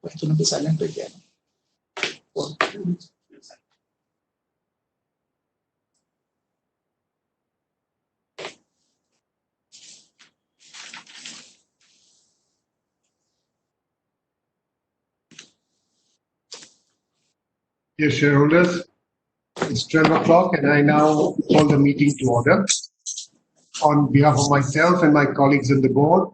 Itu nanti silent again. Dear shareholders, it's 12 o'clock and I now call the meeting to order. On behalf of myself and my colleagues on the board,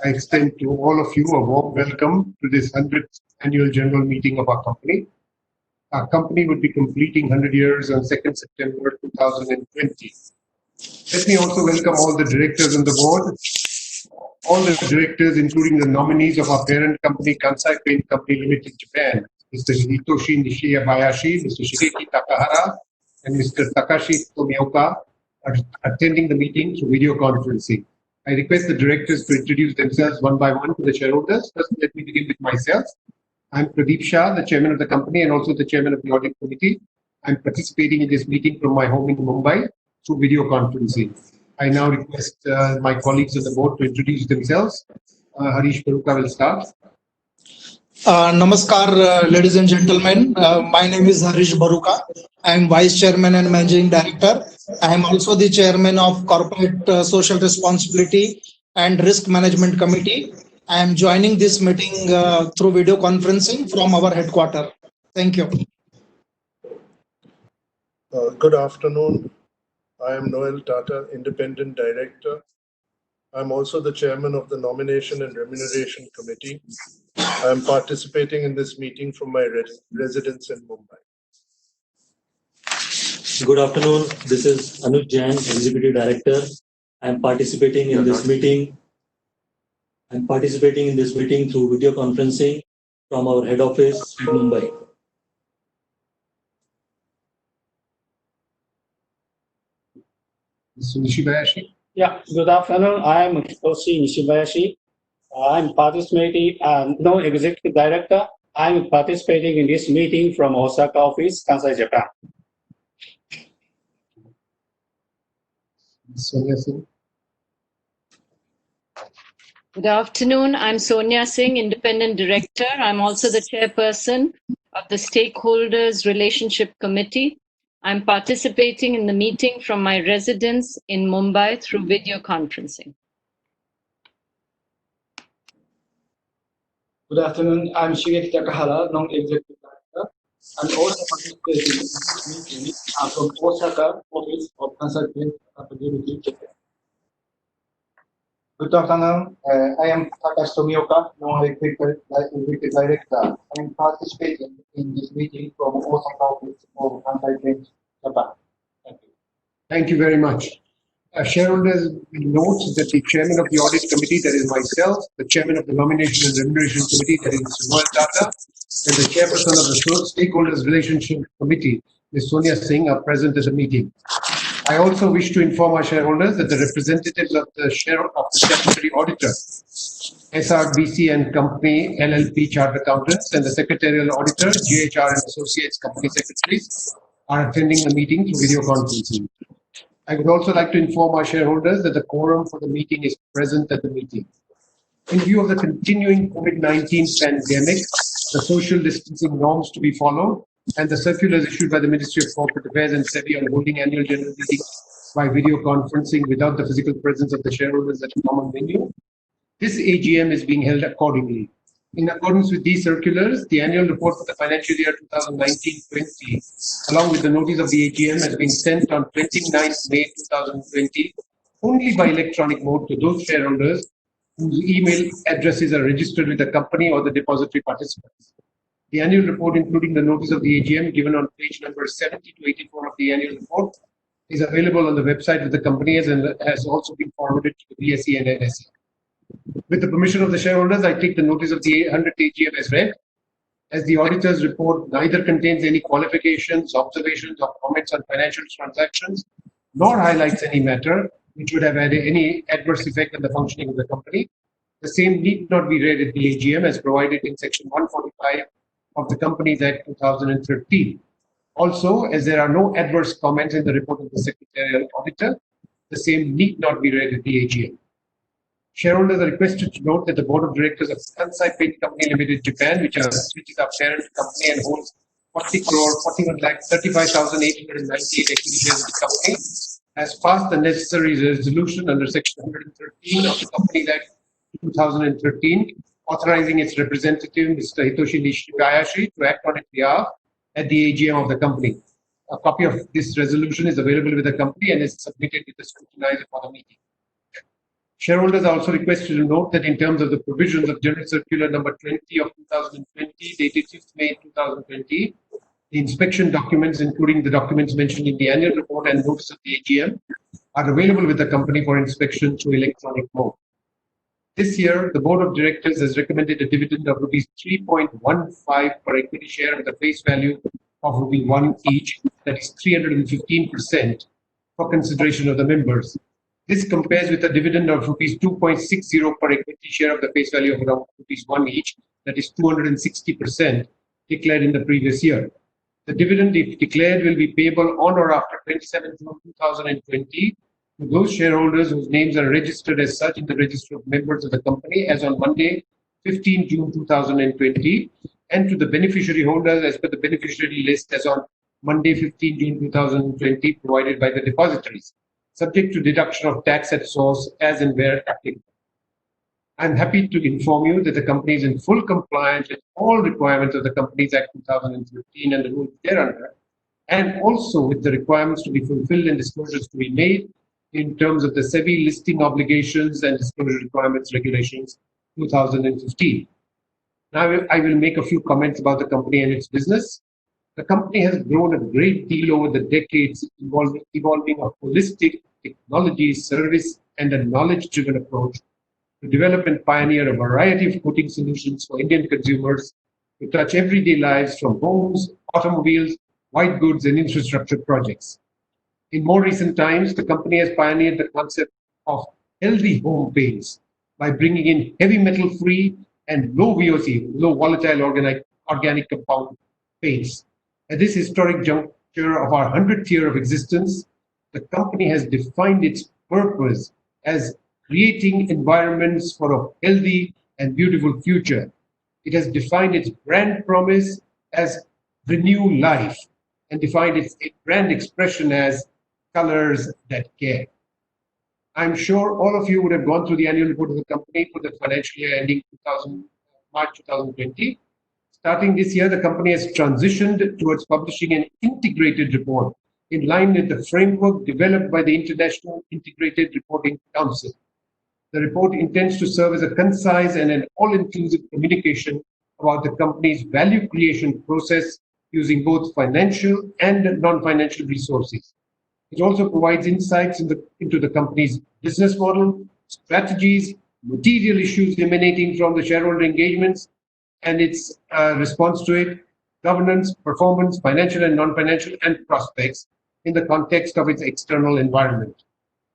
I extend to all of you a warm welcome to this 100th annual general meeting of our company. Our company would be completing 100 years on 2nd September 2020. Let me also welcome all the directors on the board, all the directors, including the nominees of our parent company, Kansai Paint Company Limited, Japan, Mr. Hitoshi Nishibayashi, Mr. Shigeki Takahara, and Mr. Takashi Tomioka, are attending the meeting through video conferencing. I request the directors to introduce themselves one by one to the shareholders. First, let me begin with myself. I'm Pradeep Shah, the chairman of the company and also the chairman of the audit committee. I'm participating in this meeting from my home in Mumbai through video conferencing. I now request my colleagues on the board to introduce themselves. Harish Baruka will start. Namaskar, ladies and gentlemen. My name is Harish Baruka. I am Vice Chairman and Managing Director. I am also the Chairman of Corporate Social Responsibility and Risk Management Committee. I am joining this meeting through video conferencing from our headquarters. Thank you. Good afternoon. I am Noel Tata, Independent Director. I'm also the Chairman of the Nomination and Remuneration Committee. I am participating in this meeting from my residence in Mumbai. Good afternoon. This is Anuj Jain, Executive Director. I am participating in this meeting. Through video conferencing from our head office in Mumbai. Mr. Nishibayashi. Yeah, good afternoon. I am Hitoshi Nishibayashi. I'm participating, no executive director. I'm participating in this meeting from Osaka office, Kansai, Japan. Sonia Singh. Good afternoon. I'm Sonia Singh, Independent Director. I'm also the chairperson of the Stakeholders Relationship Committee. I'm participating in the meeting from my residence in Mumbai through video conferencing. Good afternoon. I'm Shigeki Takahara, Non-Executive Director. I'm also participating in this meeting from Osaka office of Kansai Paint Company Limited, Japan. Good afternoon. I am Takashi Tomioka, Non-Executive Director. I am participating in this meeting from Osaka office of Kansai Paint, Japan. Thank you. Thank you very much. Shareholders will note that the chairman of the audit committee, that is myself, the chairman of the nomination and remuneration committee, that is Mr. Noel Tata, and the chairperson of the stakeholders relationship committee, Ms. Sonia Singh, are present at the meeting. I also wish to inform our shareholders that the representatives of the statutory auditor, SRBC and Company LLP Chartered Accountants, and the secretarial auditor, GHR and Associates Company Secretaries, are attending the meeting through video conferencing. I would also like to inform our shareholders that the quorum for the meeting is present at the meeting. In view of the continuing COVID-19 pandemic, the social distancing norms to be followed, and the circulars issued by the Ministry of Corporate Affairs and SEBI on holding annual general meetings by video conferencing without the physical presence of the shareholders at a common venue, this AGM is being held accordingly. In accordance with these circulars, the annual report for the financial year 2019-20, along with the notice of the AGM, has been sent on 29th May 2020 only by electronic mode to those shareholders whose email addresses are registered with the company or the depository participants. The annual report, including the notice of the AGM given on page number 70 to 84 of the annual report, is available on the website of the company and has also been forwarded to the BSE and NSE. With the permission of the shareholders, I take the notice of the 100th AGM as read. As the auditor's report neither contains any qualifications, observations, or comments on financial transactions, nor highlights any matter which would have had any adverse effect on the functioning of the company, the same need not be read at the AGM as provided in section 145 of the Companies Act 2013. Also, as there are no adverse comments in the report of the secretarial auditor, the same need not be read at the AGM. Shareholders are requested to note that the board of directors of Kansai Paint Company Limited, Japan, which is our parent company and holds 40,41,35,898 equity shares of the company, has passed the necessary resolution under Section 113 of the Companies Act 2013, authorizing its representative, Mr. Hitoshi Nishibayashi, to act on its behalf at the AGM of the company. A copy of this resolution is available with the company and is submitted with the scrutinizer for the meeting. Shareholders are also requested to note that in terms of the provisions of General Circular number 20 of 2020, dated 5th May 2020, the inspection documents, including the documents mentioned in the annual report and notice of the AGM, are available with the company for inspection through electronic mode. This year, the board of directors has recommended a dividend of rupees 3.15 per equity share with a face value of rupee 1 each, that is 315%, for consideration of the members. This compares with a dividend of rupees 2.60 per equity share of the face value of around rupees 1 each, that is 260%, declared in the previous year. The dividend, if declared, will be payable on or after 27 June 2020 to those shareholders whose names are registered as such in the register of members of the company as on Monday, 15 June 2020, and to the beneficiary holders as per the beneficiary list as on Monday, 15 June 2020, provided by the depositories, subject to deduction of tax at source as and where applicable. I'm happy to inform you that the company is in full compliance with all requirements of the Companies Act 2015 and the rules thereunder, and also with the requirements to be fulfilled and disclosures to be made in terms of the SEBI listing obligations and disclosure requirements regulations 2015. Now I will make a few comments about the company and its business. The company has grown a great deal over the decades, evolving a holistic technology, service, and a knowledge-driven approach to develop and pioneer a variety of coating solutions for Indian consumers to touch everyday lives from homes, automobiles, white goods, and infrastructure projects. In more recent times, the company has pioneered the concept of healthy home paints by bringing in heavy metal-free and low VOC, low volatile organic compound paints. At this historic juncture of our 100th year of existence, the company has defined its purpose as creating environments for a healthy and beautiful future. It has defined its brand promise as renew life and defined its brand expression as colors that care. I'm sure all of you would have gone through the annual report of the company for the financial year ending March 2020. Starting this year, the company has transitioned towards publishing an integrated report in line with the framework developed by the International Integrated Reporting Council. The report intends to serve as a concise and an all-inclusive communication about the company's value creation process using both financial and non-financial resources. It also provides insights into the company's business model, strategies, material issues emanating from the shareholder engagements, and its response to it, governance, performance, financial and non-financial, and prospects in the context of its external environment.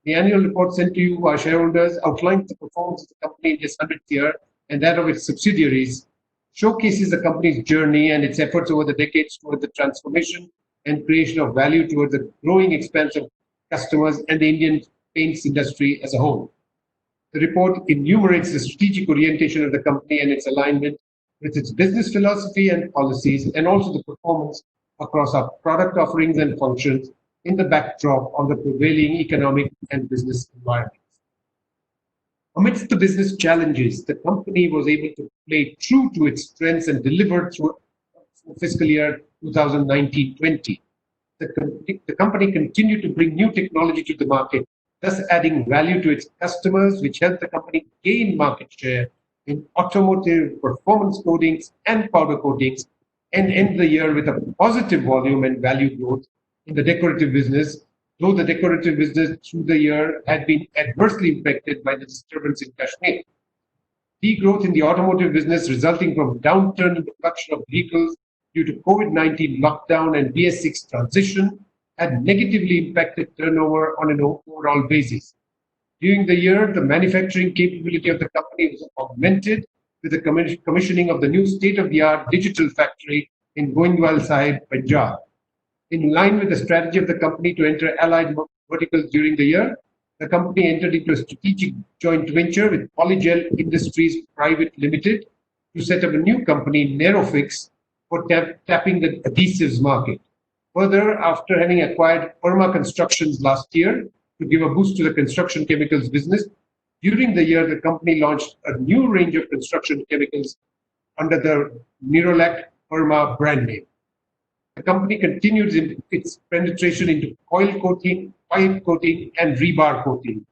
The annual report sent to you, our shareholders, outlines the performance of the company in this 100th year and that of its subsidiaries, showcases the company's journey and its efforts over the decades toward the transformation and creation of value towards the growing expanse of customers and the Indian paints industry as a whole. The report enumerates the strategic orientation of the company and its alignment with its business philosophy and policies, and also the performance across our product offerings and functions in the backdrop of the prevailing economic and business environment. Amidst the business challenges, the company was able to play true to its strengths and deliver through fiscal year 2019-20. The company continued to bring new technology to the market, thus adding value to its customers, which helped the company gain market share in automotive performance coatings and powder coatings, and end the year with a positive volume and value growth in the decorative business, though the decorative business through the year had been adversely impacted by the disturbance in Kashmir. Degrowth in the automotive business resulting from downturn in the production of vehicles due to COVID-19 lockdown and BS6 transition had negatively impacted turnover on an overall basis. During the year, the manufacturing capability of the company was augmented with the commissioning of the new state-of-the-art digital factory in Goindwal Sahib, Punjab. In line with the strategy of the company to enter allied verticals during the year, the company entered into a strategic joint venture with Polygel Industries Private Limited to set up a new company, Nerofix, for tapping the adhesives market. Further, after having acquired Perma Constructions last year to give a boost to the construction chemicals business, during the year, the company launched a new range of construction chemicals under the Nerolac Perma brand name. The company continues its penetration into coil coating, pipe coating, and rebar coating.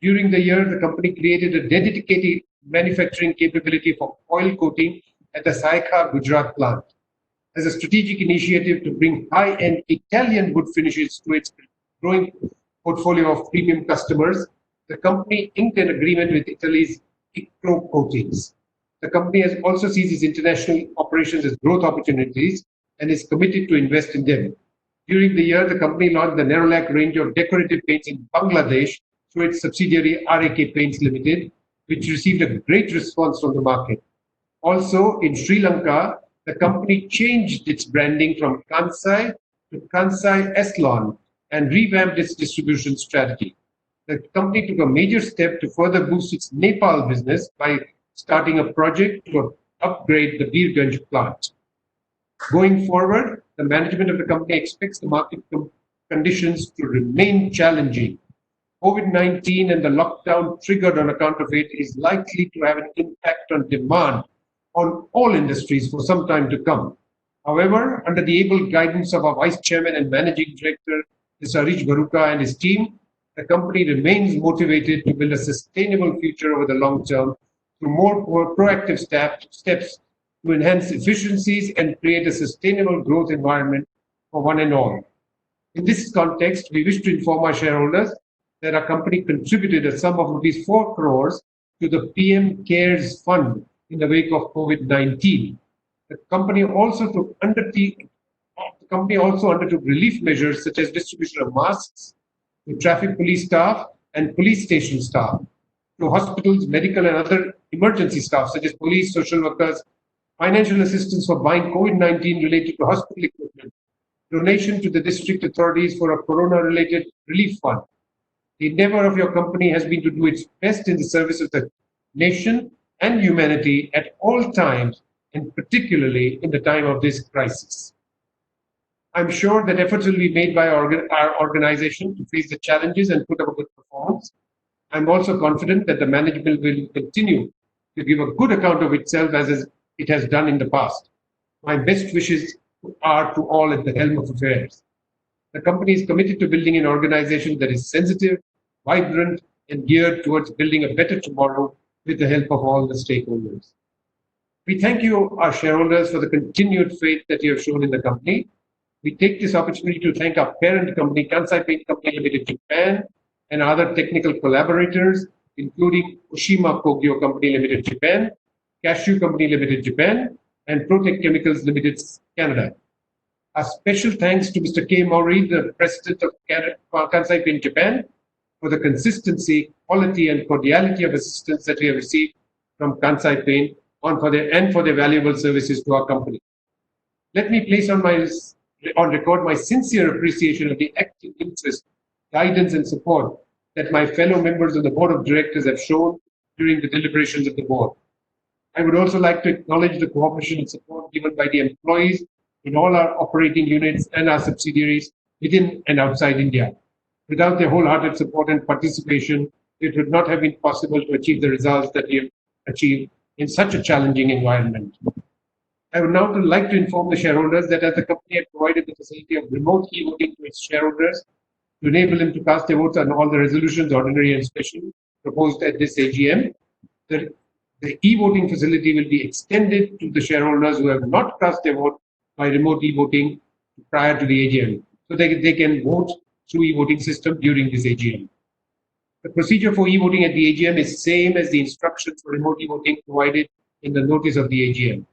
During the year, the company created a dedicated manufacturing capability for coil coating at the Saikha, Gujarat plant. As a strategic initiative to bring high-end Italian wood finishes to its growing portfolio of premium customers, the company inked an agreement with Italy's Icro Coatings. The company has also sees its international operations as growth opportunities and is committed to invest in them. During the year, the company launched the Nerolac range of decorative paints in Bangladesh through its subsidiary RAK Paints Limited, which received a great response from the market. Also, in Sri Lanka, the company changed its branding from Kansai to Kansai Eslon and revamped its distribution strategy. The company took a major step to further boost its Nepal business by starting a project to upgrade the Birganj plant. Going forward, the management of the company expects the market conditions to remain challenging. COVID-19 and the lockdown triggered on account of it is likely to have an impact on demand on all industries for some time to come. However, under the able guidance of our Vice Chairman and Managing Director, Mr. Harish Baruka and his team, the company remains motivated to build a sustainable future over the long term through more proactive steps to enhance efficiencies and create a sustainable growth environment for one and all. In this context, we wish to inform our shareholders that our company contributed a sum of rupees 4 crores to the PM CARES Fund in the wake of COVID-19. The company also undertook relief measures such as distribution of masks to traffic police staff and police station staff, to hospitals, medical and other emergency staff such as police, social workers, financial assistance for buying COVID-19 related to hospital equipment, donation to the district authorities for a corona-related relief fund. The endeavor of your company has been to do its best in the service of the nation and humanity at all times, and particularly in the time of this crisis. I'm sure that efforts will be made by our organization to face the challenges and put up a good performance. I'm also confident that the management will continue to give a good account of itself as it has done in the past. My best wishes are to all at the helm of affairs. The company is committed to building an organization that is sensitive, vibrant, and geared towards building a better tomorrow with the help of all the stakeholders. We thank you, our shareholders, for the continued faith that you have shown in the company. We take this opportunity to thank our parent company, Kansai Paint Company Limited Japan, and other technical collaborators, including Oshima Kogyo Company Limited Japan, Cashew Company Limited Japan, and Protec Chemicals Limited Canada. A special thanks to Mr. K. Mori, the President of Kansai Paint Japan, for the consistency, quality, and cordiality of assistance that we have received from Kansai Paint for their valuable services to our company. Let me place on record my sincere appreciation of the active interest, guidance, and support that my fellow members of the Board of Directors have shown during the deliberations of the Board. I would also like to acknowledge the cooperation and support given by the employees in all our operating units and our subsidiaries within and outside India. Without their wholehearted support and participation, it would not have been possible to achieve the results that we have achieved in such a challenging environment. I would now like to inform the shareholders that as the company had provided the facility of remote e-voting to its shareholders to enable them to cast their votes on all the resolutions, ordinary and special, proposed at this AGM, the e-voting facility will be extended to the shareholders who have not cast their vote by remote e-voting prior to the AGM, so they can vote through e-voting system during this AGM. The procedure for e-voting at the AGM is same as the instructions for remote e-voting provided in the notice of the AGM.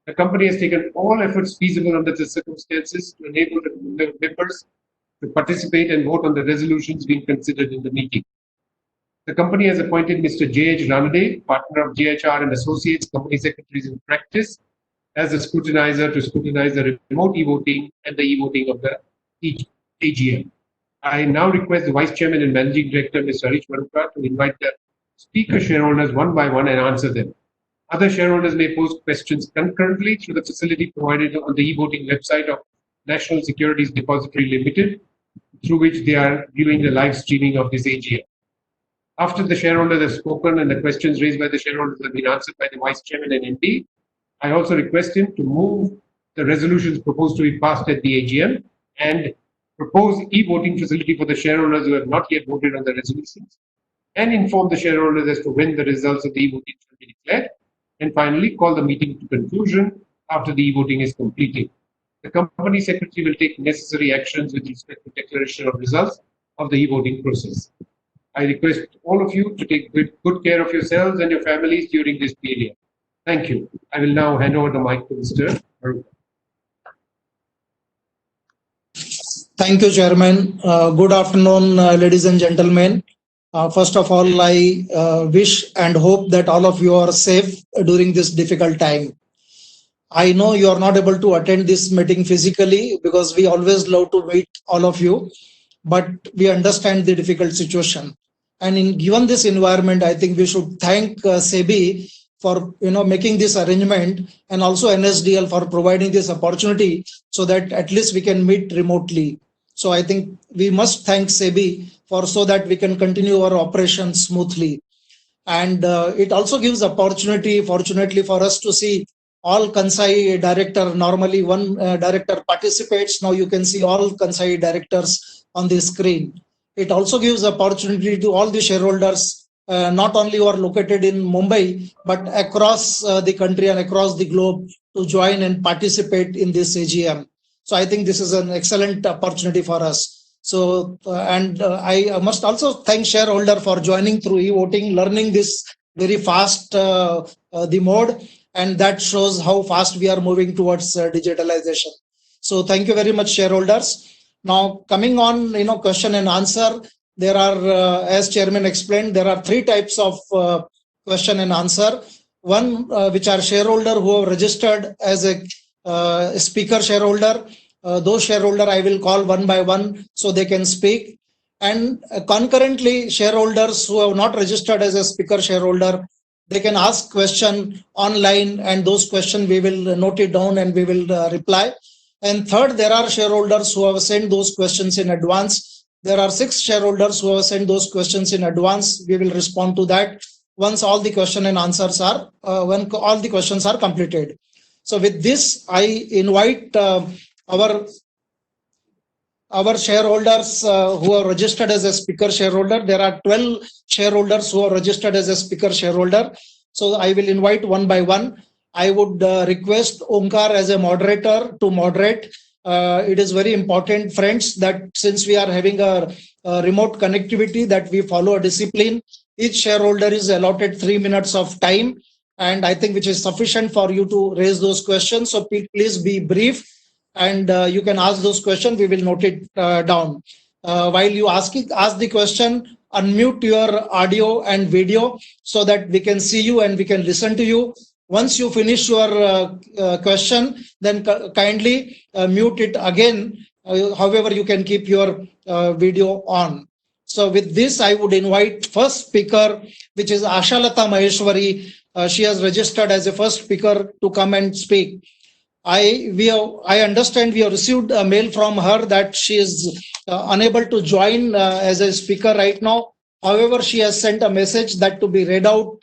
The company has taken all efforts feasible under the circumstances to enable the members to participate and vote on the resolutions being considered in the meeting. The company has appointed Mr. J.H. Ranade, partner of JHR and Associates, Company Secretaries in Practice, as a scrutinizer to scrutinize the remote e-voting and the e-voting of the AGM. I now request the Vice Chairman and Managing Director, Mr. Harish Maruka, to invite the speaker shareholders one by one and answer them. Other shareholders may pose questions concurrently through the facility provided on the e-voting website of National Securities Depository Limited, through which they are viewing the live streaming of this AGM. After the shareholders have spoken and the questions raised by the shareholders have been answered by the Vice Chairman and MD, I also request him to move the resolutions proposed to be passed at the AGM and propose e-voting facility for the shareholders who have not yet voted on the resolutions, and inform the shareholders as to when the results of the e-voting shall be declared, and finally call the meeting to conclusion after the e-voting is completed. The Company Secretary will take necessary actions with respect to declaration of results of the e-voting process. I request all of you to take good care of yourselves and your families during this period. Thank you. I will now hand over the mic to Mr. Maruka. Thank you, Chairman. Good afternoon, ladies and gentlemen. First of all, I wish and hope that all of you are safe during this difficult time. I know you are not able to attend this meeting physically because we always love to meet all of you, but we understand the difficult situation. And given this environment, I think we should thank SEBI for making this arrangement, and also NSDL for providing this opportunity so that at least we can meet remotely. So I think we must thank SEBI for so that we can continue our operations smoothly. And it also gives opportunity, fortunately, for us to see all Kansai director. Normally one director participates. Now you can see all Kansai directors on the screen. It also gives opportunity to all the shareholders, not only who are located in Mumbai, but across the country and across the globe, to join and participate in this AGM. So I think this is an excellent opportunity for us. So, I must also thank shareholder for joining through e-voting, learning this very fast, the mode, and that shows how fast we are moving towards digitalization. So thank you very much, shareholders. Now coming on, question and answer, there are, as Chairman explained, there are three types of question and answer. One, which are shareholder who are registered as a speaker shareholder. Those shareholder I will call one by one so they can speak. And concurrently, shareholders who have not registered as a speaker shareholder, they can ask question online, and those questions we will note it down and we will reply. And third, there are shareholders who have sent those questions in advance. There are 6 shareholders who have sent those questions in advance. We will respond to that once all the question and answers are, when all the questions are completed. So with this, I invite our shareholders who are registered as a speaker shareholder. There are 12 shareholders who are registered as a speaker shareholder. So I will invite one by one. I would request Omkar as a moderator to moderate. It is very important, friends, that since we are having a remote connectivity, that we follow a discipline. Each shareholder is allotted 3 minutes of time, and I think which is sufficient for you to raise those questions. So please be brief, and you can ask those questions. We will note it down. While you ask the question, unmute your audio and video so that we can see you and we can listen to you. Once you finish your question, then kindly mute it again. However, you can keep your video on. So with this, I would invite first speaker, which is Ashalata Maheshwari. She has registered as a first speaker to come and speak. I understand we have received a mail from her that she is unable to join as a speaker right now. However, she has sent a message that to be read out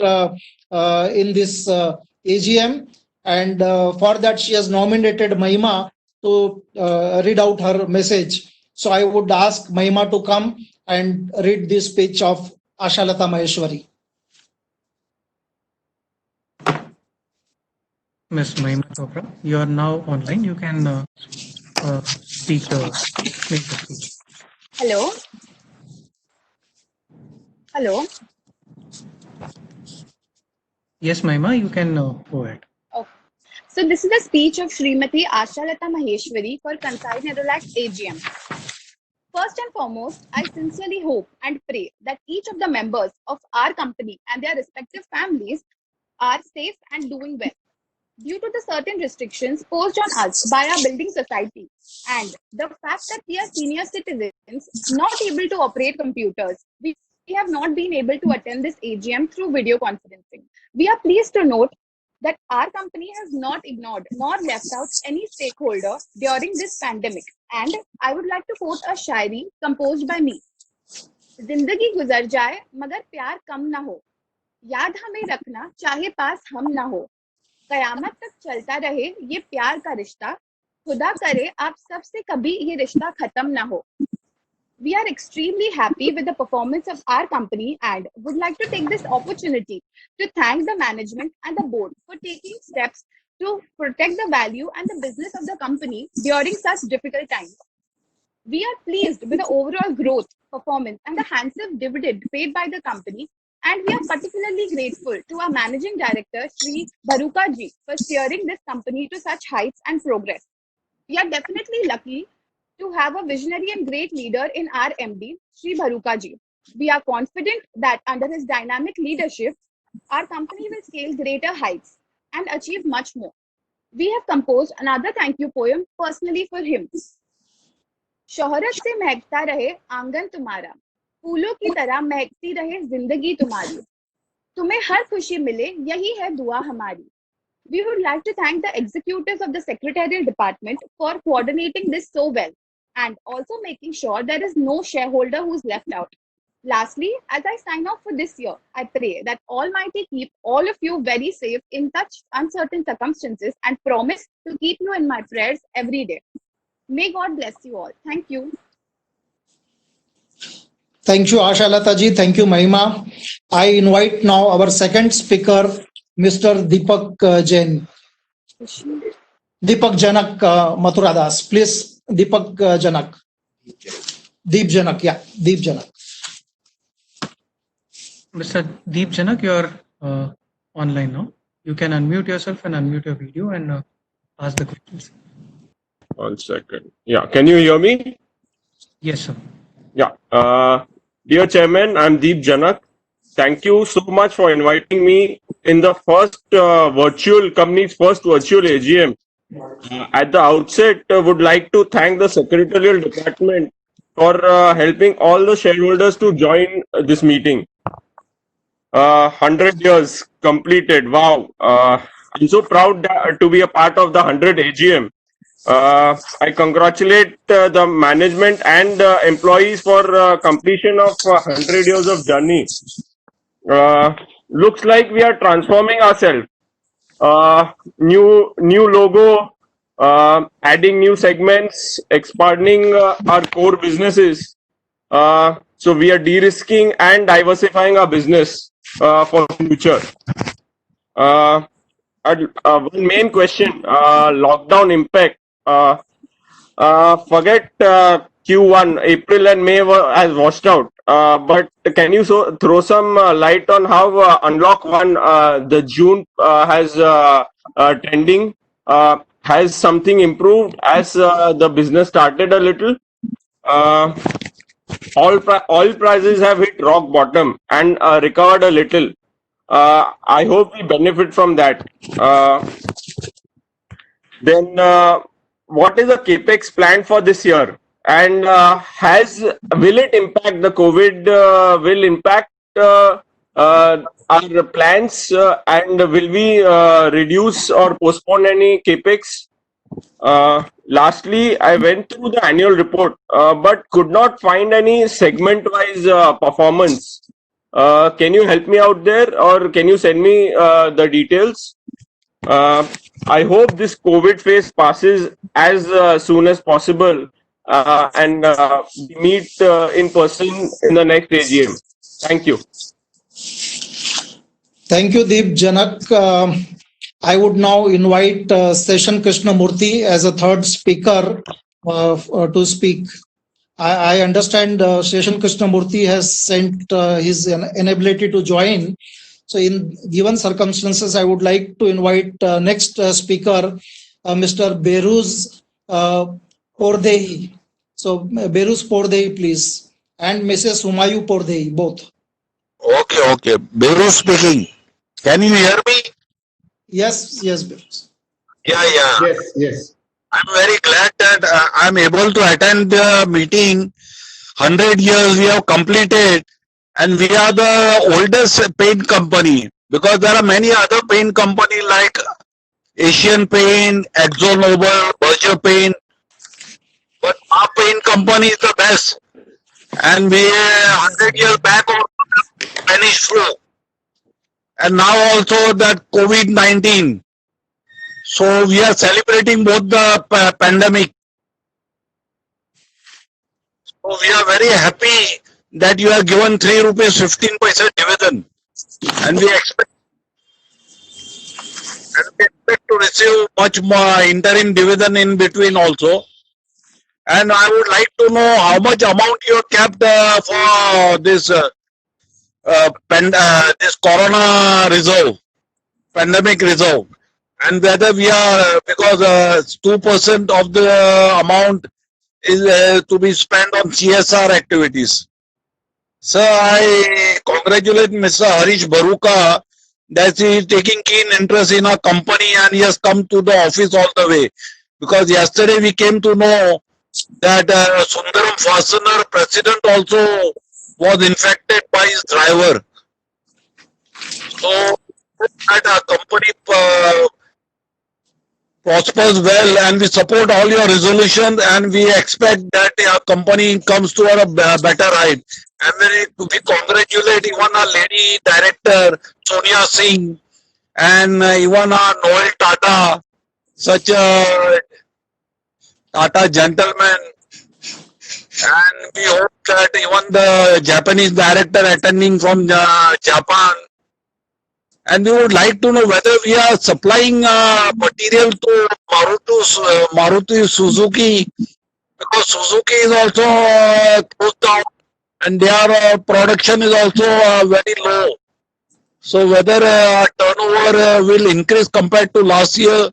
in this AGM, and for that she has nominated Mahima to read out her message. So I would ask Mahima to come and read the speech of Ashalata Maheshwari. Ms. Mahima Chopra, you are now online. You can make the speech. Hello. Hello. Yes, Mahima, you can go ahead. Okay. So this is the speech of Srimati Ashalata Maheshwari for Kansai Nerolac AGM. First and foremost, I sincerely hope and pray that each of the members of our company and their respective families are safe and doing well. due to the certain restrictions posed on us by our building society and the fact that we are senior citizens not able to operate computers, we have not been able to attend this AGM through video conferencing. We are pleased to note that our company has not ignored nor left out any stakeholder during this pandemic. And I would like to quote a shairi composed by me. जिंदगी गुजर जाए मगर प्यार कम ना हो, याद हमें रखना चाहे पास हम ना हो, कयामत तक चलता रहे ये प्यार का रिश्ता, खुदा करे आप सबसे कभी ये रिश्ता खत्म ना हो. We are extremely happy with the performance of our company and would like to take this opportunity to thank the management and the board for taking steps to protect the value and the business of the company during such difficult times. We are pleased with the overall growth, performance, and the handsome dividend paid by the company, and we are particularly grateful to our Managing Director, Sri Bharuka ji, for steering this company to such heights and progress. We are definitely lucky to have a visionary and great leader in our MD, Sri Bharuka ji. We are confident that under his dynamic leadership, our company will scale greater heights and achieve much more. We have composed another thank you poem personally for him. शोहरत से महकता रहे आंगन तुम्हारा, फूलों की तरह महकती रहे जिंदगी तुम्हारी, तुम्हें हर खुशी मिले यही है दुआ हमारी. We would like to thank the executives of the secretarial department for coordinating this so well and also making sure there is no shareholder who's left out. Lastly, as I sign off for this year, I pray that Almighty keep all of you very safe in such uncertain circumstances and promise to keep you in my prayers every day. May God bless you all. Thank you. Thank you, Asha Lata ji. Thank you, Mahima. I invite now our second speaker, Mr. Deepak Jain. Deepak Janak Mathura Das. Please, Deepak Janak. Deep Janak, yeah, Deep Janak. Mr. Deep Janak, you are online now. You can unmute yourself and unmute your video and ask the questions. 1 second. Yeah, can you hear me? Yes, sir. Yeah. Dear Chairman, I'm Deep Janak. Thank you so much for inviting me in the company's first virtual AGM. At the outset, would like to thank the secretarial department for helping all the shareholders to join this meeting. 100 years completed. Wow. I'm so proud to be a part of the 100 AGM. I congratulate the management and employees for completion of 100 years of journey. Looks like we are transforming ourselves. New logo, adding new segments, expanding our core businesses. So we are de-risking and diversifying our business for the future. One main question, lockdown impact. Forget Q1, April and May has washed out. But can you throw some light on how Unlock 1, the June has trending? Has something improved as the business started a little? Oil prices have hit rock bottom and recovered a little. I hope we benefit from that. Then what is the capex plan for this year? And will it impact the COVID? Will impact our plans? And will we reduce or postpone any capex? Lastly, I went through the annual report, but could not find any segment-wise performance. Can you help me out there, or can you send me the details? I hope this COVID phase passes as soon as possible and meet in person in the next AGM. Thank you. Thank you, Deep Janak. I would now invite Seshan Krishnamurthy as a third speaker to speak. I understand Seshan Krishnamurthy has sent his inability to join. So in given circumstances, I would like to invite next speaker, Mr. Beruz Pordehi. So Beruz Pordehi, please. And Mrs. Humayu Pordehi, both. Okay. Beruz speaking. Can you hear me? Yes, Beruz. Yeah, yeah. Yes, yes. I'm very glad that I'm able to attend the meeting. 100 years we have completed, and we are the oldest paint company, because there are many other paint company like Asian Paint, ExxonMobil, Berger Paint, but our paint company is the best. And we 100 years back also the Spanish flu, and now also that COVID-19. So we are celebrating both the pandemic. So we are very happy that you have given 3 rupees 15 paisa dividend, and we expect to receive much more interim dividend in between also. And I would like to know how much amount you have kept for this this corona reserve, pandemic reserve, and whether we are, because 2% of the amount is to be spent on CSR activities. Sir, I congratulate Mr. Harish Baruka that he is taking keen interest in our company and he has come to the office all the way. Because yesterday we came to know that Sundaram Fastener president also was infected by his driver. So that our company prospers well, and we support all your resolutions, and we expect that our company comes to a better height. And we congratulate even our lady director Sonia Singh and even our Noel Tata, such a Tata gentleman. And we hope that even the Japanese director attending from Japan. And we would like to know whether we are supplying material to Maruti Suzuki, because Suzuki is also closed down and their production is also very low. So whether turnover will increase compared to last year.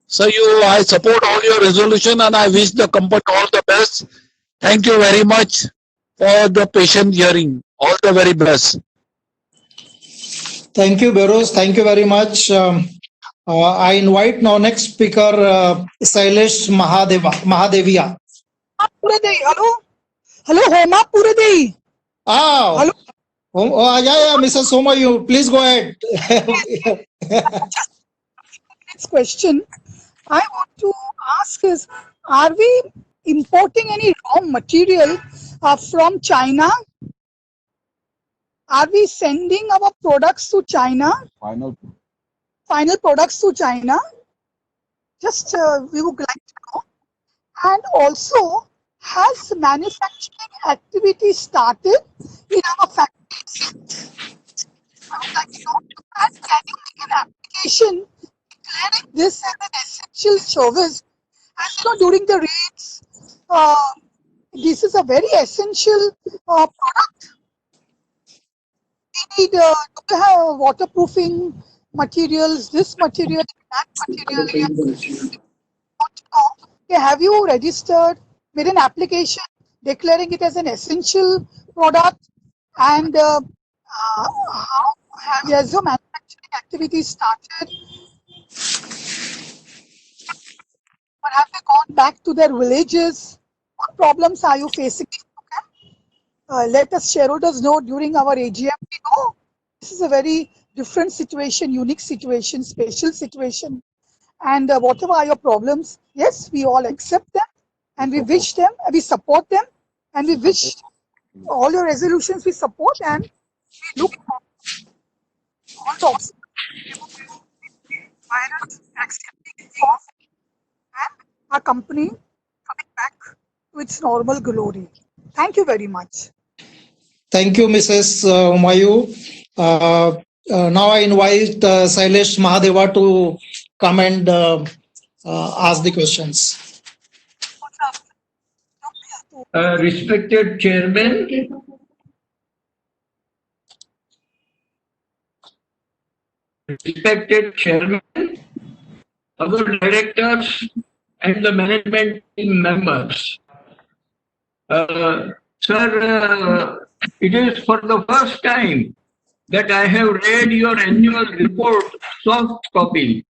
So I support all your resolution and I wish the company all the best. Thank you very much for the patient hearing. All the very best. Thank you, Beros. Thank you very much. I invite now next speaker, Sailesh Mahadevia. Hello. Hello, Homa Puradei. Ah, Hello. Oh, yeah, Mrs. Soma, you please go ahead. Next question I want to ask is, are we importing any raw material from China? Are we sending our products to China? Final products to China? Just we would like to know. And also, has manufacturing activity started in our factories? I would like to know. And can you make an application declaring this as an essential service? As you know, during the raids, this is a very essential product. We need to have waterproofing materials, this material, that material. Okay, have you registered, made an application declaring it as an essential product? And how has your manufacturing activity started? Or have they gone back to their villages? What problems are you facing? Let us shareholders know during our AGM. We know this is a very different situation, unique situation, special situation. And whatever are your problems, yes, we all accept them and we wish them, we support them, and we wish all your resolutions we support, and we look for all the obstacles virus accepting off and our company coming back to its normal glory. Thank you very much. Thank you, Mrs. Mayu. Now I invite Sailesh Mahadeva to come and ask the questions. Respected Chairman, our directors and the management team members. Sir, it is for the first time that I have read your annual report soft copy.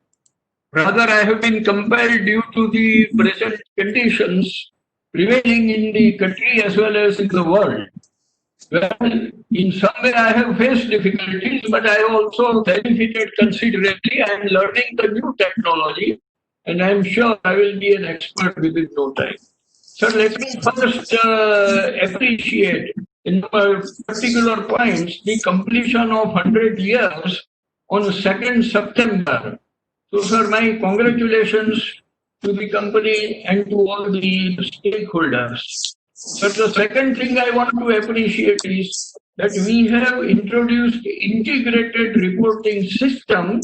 Rather, I have been compelled due to the present conditions prevailing in the country as well as in the world. Well, in some way I have faced difficulties, but I have also benefited considerably. I am learning the new technology, and I am sure I will be an expert within no time. So let me first appreciate in particular points the completion of 100 years on 2nd September. So, sir, my congratulations to the company and to all the stakeholders. But the second thing I want to appreciate is that we have introduced integrated reporting system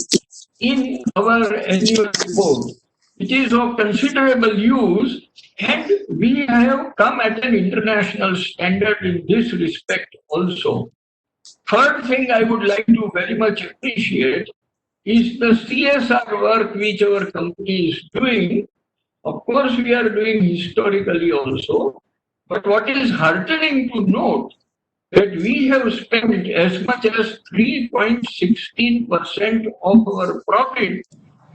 in our annual report. It is of considerable use, and we have come at an international standard in this respect also. Third thing I would like to very much appreciate is the CSR work which our company is doing. Of course, we are doing historically also, but what is heartening to note that we have spent as much as 3.16% of our profit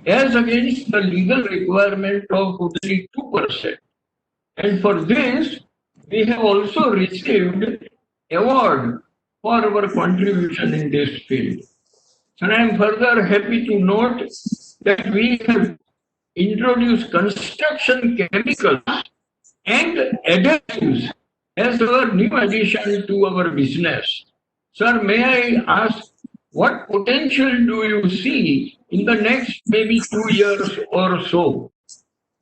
as against the legal requirement of only 2%. And for this, we have also received award for our contribution in this field. And I am further happy to note that we have introduced construction chemicals and additives as our new addition to our business. Sir, may I ask, what potential do you see in the next maybe 2 years or so?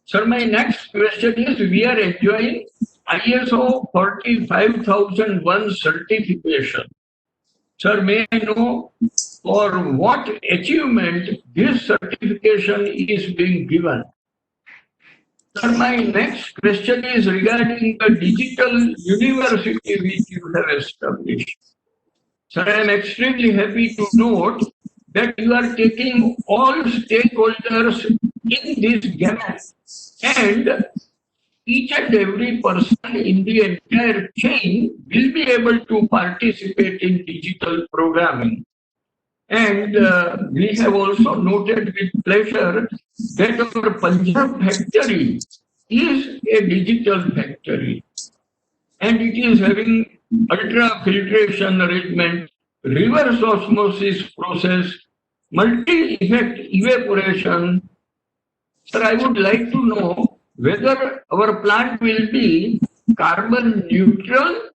Sir, my next question is, we are enjoying ISO 45001 certification. Sir, may I know for what achievement this certification is being given? Sir, my next question is regarding the digital university which you have established. Sir, I am extremely happy to note that you are taking all stakeholders in this gamut, and each and every person in the entire chain will be able to participate in digital programming. And we have also noted with pleasure that our Punjab factory is a digital factory, and it is having ultrafiltration arrangement, reverse osmosis process, multi-effect evaporation. Sir, I would like to know whether our plant will be carbon neutral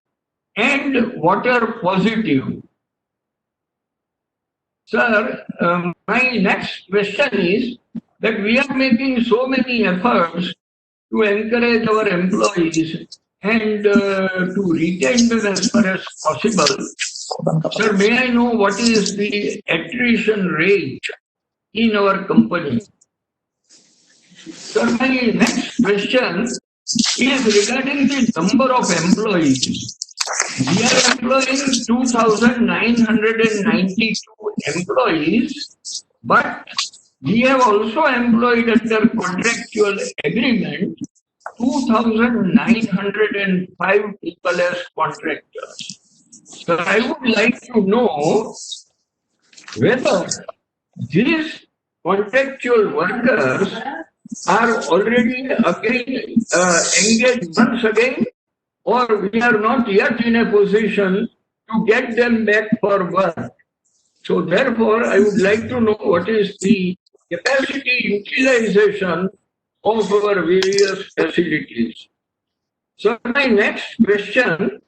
and water positive. Sir, my next question is that we are making so many efforts to encourage our employees and to retain them as far as possible. Sir, may I know what is the attrition rate in our company? Sir, my next question is regarding the number of employees. We are employing 2,992 employees, but we have also employed under contractual agreement 2,905 people as contractors. So I would like to know whether these contractual workers are already again engaged once again, or we are not yet in a position to get them back for work. So therefore, I would like to know what is the capacity utilization of our various facilities. So my next question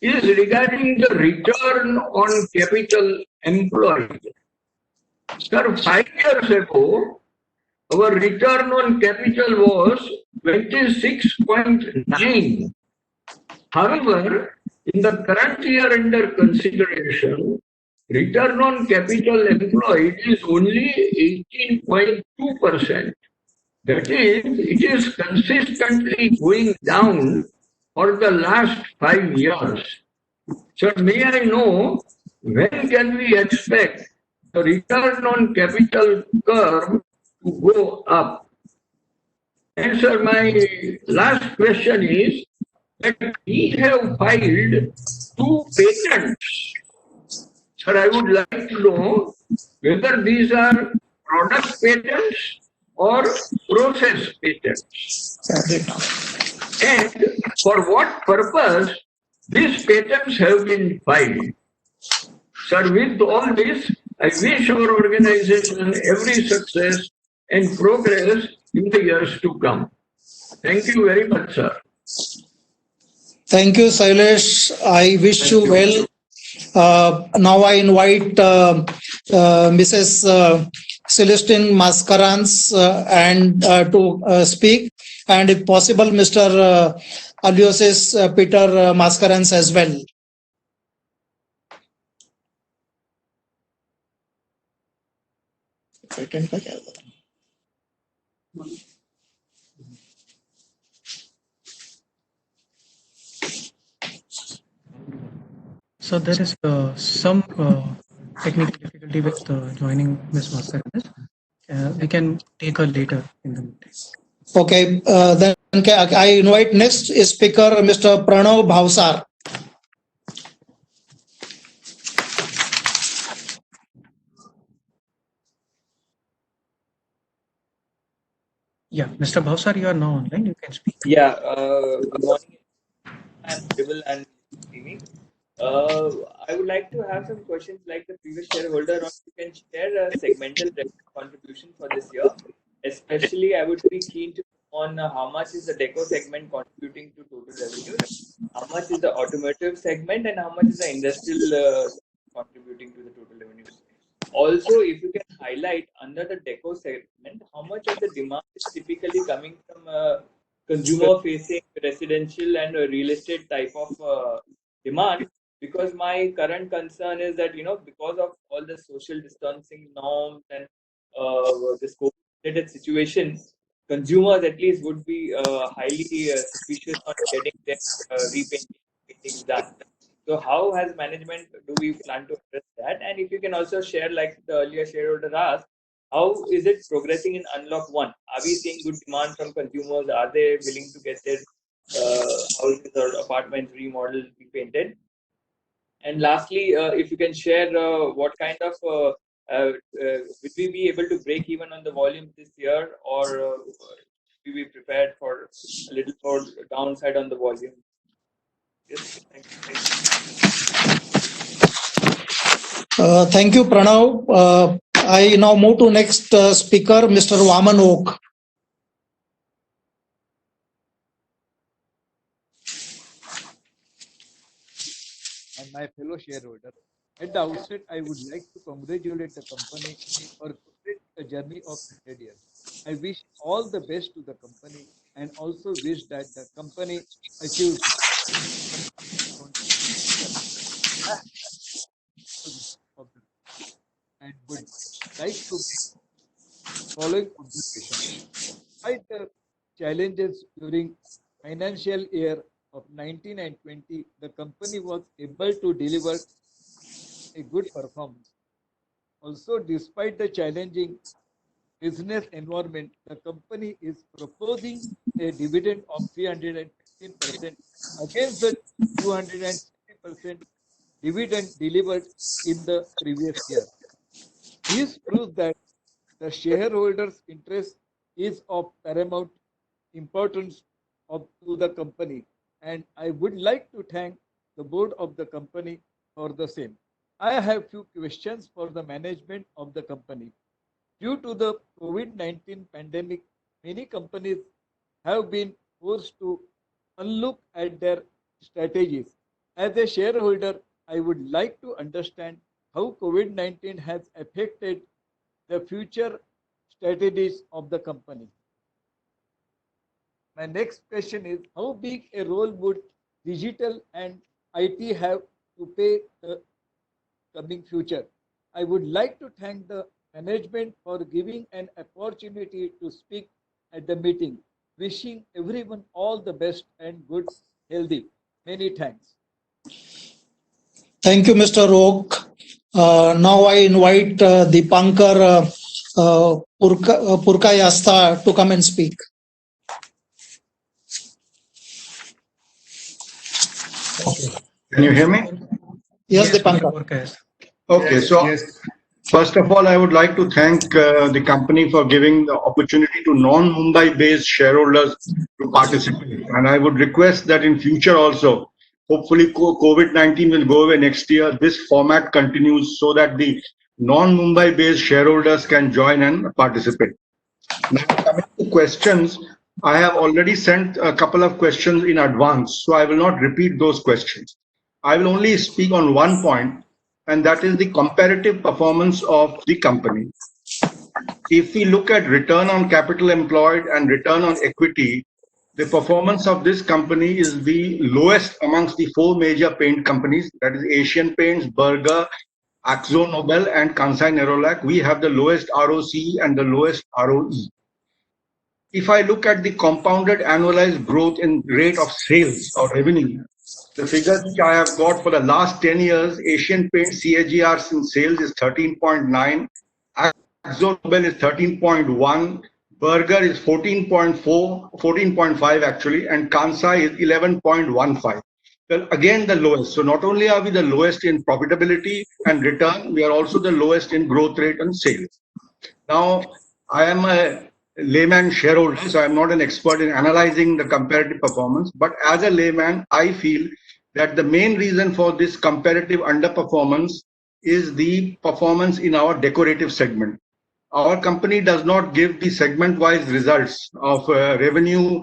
is regarding the return on capital employed. Sir, 5 years ago, our return on capital was 26.9. However, in the current year under consideration, return on capital employed is only 18.2%. That is, it is consistently going down for the last 5 years. So may I know when can we expect the return on capital curve to go up? And sir, my last question is that we have filed 2 patents. Sir, I would like to know whether these are product patents or process patents? And for what purpose these patents have been filed? Sir, with all this, I wish our organization every success and progress in the years to come. Thank you very much, sir. Thank you, Sailesh. I wish you well. Now I invite Mrs. Celestine Mascarans and to speak, and if possible, Mr. Aloysius Peter Mascarans as well. So there is some technical difficulty with joining Ms. Mascarenas. We can take her later in the meeting. Okay, then I invite next speaker, Mr. Pranav Bhavsar. Yeah, Mr. Bhavsar, you are now online. You can speak. Yeah, good morning. I'm audible and streaming. I would like to have some questions like the previous shareholder. Or you can share a segmental revenue contribution for this year. Especially, I would be keen to on how much is the deco segment contributing to total revenues, how much is the automotive segment, and how much is the industrial contributing to the total revenues. Also, if you can highlight under the deco segment, how much of the demand is typically coming from consumer-facing residential and real estate type of demand, because my current concern is that because of all the social distancing norms and this COVID-related situation, consumers at least would be highly suspicious on getting their repaintings done. So how has management do we plan to address that? And if you can also share, like the earlier shareholder asked, how is it progressing in Unlock 1? Are we seeing good demand from consumers? Are they willing to get their houses or apartments remodeled, repainted? And lastly, if you can share what kind of would we be able to break even on the volume this year, or should we be prepared for a little more downside on the volume? Yes, thank you. Thank you, Pranav. I now move to next speaker, Mr. Vaman Oak. And my fellow shareholder, at the outset, I would like to congratulate the company for a journey of 100 years. I wish all the best to the company and also wish that the company achieves and would like to make following observation. Despite the challenges during financial year of 19 and 20, the company was able to deliver a good performance. Also, despite the challenging business environment, the company is proposing a dividend of 315% against the 260% dividend delivered in the previous year. This proves that the shareholders' interest is of paramount importance to the company, and I would like to thank the board of the company for the same. I have few questions for the management of the company. Due to the COVID-19 pandemic, many companies have been forced to look at their strategies. As a shareholder, I would like to understand how COVID-19 has affected the future strategies of the company. My next question is, how big a role would digital and IT have to play the coming future? I would like to thank the management for giving an opportunity to speak at the meeting. Wishing everyone all the best and good healthy. Many thanks. Thank you, Mr. Oak. Now I invite Deepankar Purkayastha to come and speak. Okay. Can you hear me? Yes, Deepankar. Okay, so First of all, I would like to thank the company for giving the opportunity to non-Mumbai based shareholders to participate. And I would request that in future also, hopefully COVID-19 will go away next year, this format continues so that the non-Mumbai based shareholders can join and participate. Now, coming to questions, I have already sent a couple of questions in advance, so I will not repeat those questions. I will only speak on one point, and that is the comparative performance of the company. If we look at return on capital employed and return on equity, the performance of this company is the lowest amongst the four major paint companies, that is Asian Paints, Berger, Akzo Nobel, and Kansai Nerolac. We have the lowest ROCE and the lowest ROE. If I look at the compounded annualized growth in rate of sales or revenue, the figures which I have got for the last 10 years, Asian Paint CAGR in sales is 13.9, Akzo Nobel is 13.1, Berger is 14.5 actually, and Kansai is 11.15. Well, again, the lowest. So not only are we the lowest in profitability and return, we are also the lowest in growth rate and sales. Now, I am a layman shareholder, so I'm not an expert in analyzing the comparative performance. But as a layman, I feel that the main reason for this comparative underperformance is the performance in our decorative segment. Our company does not give the segment-wise results of revenue,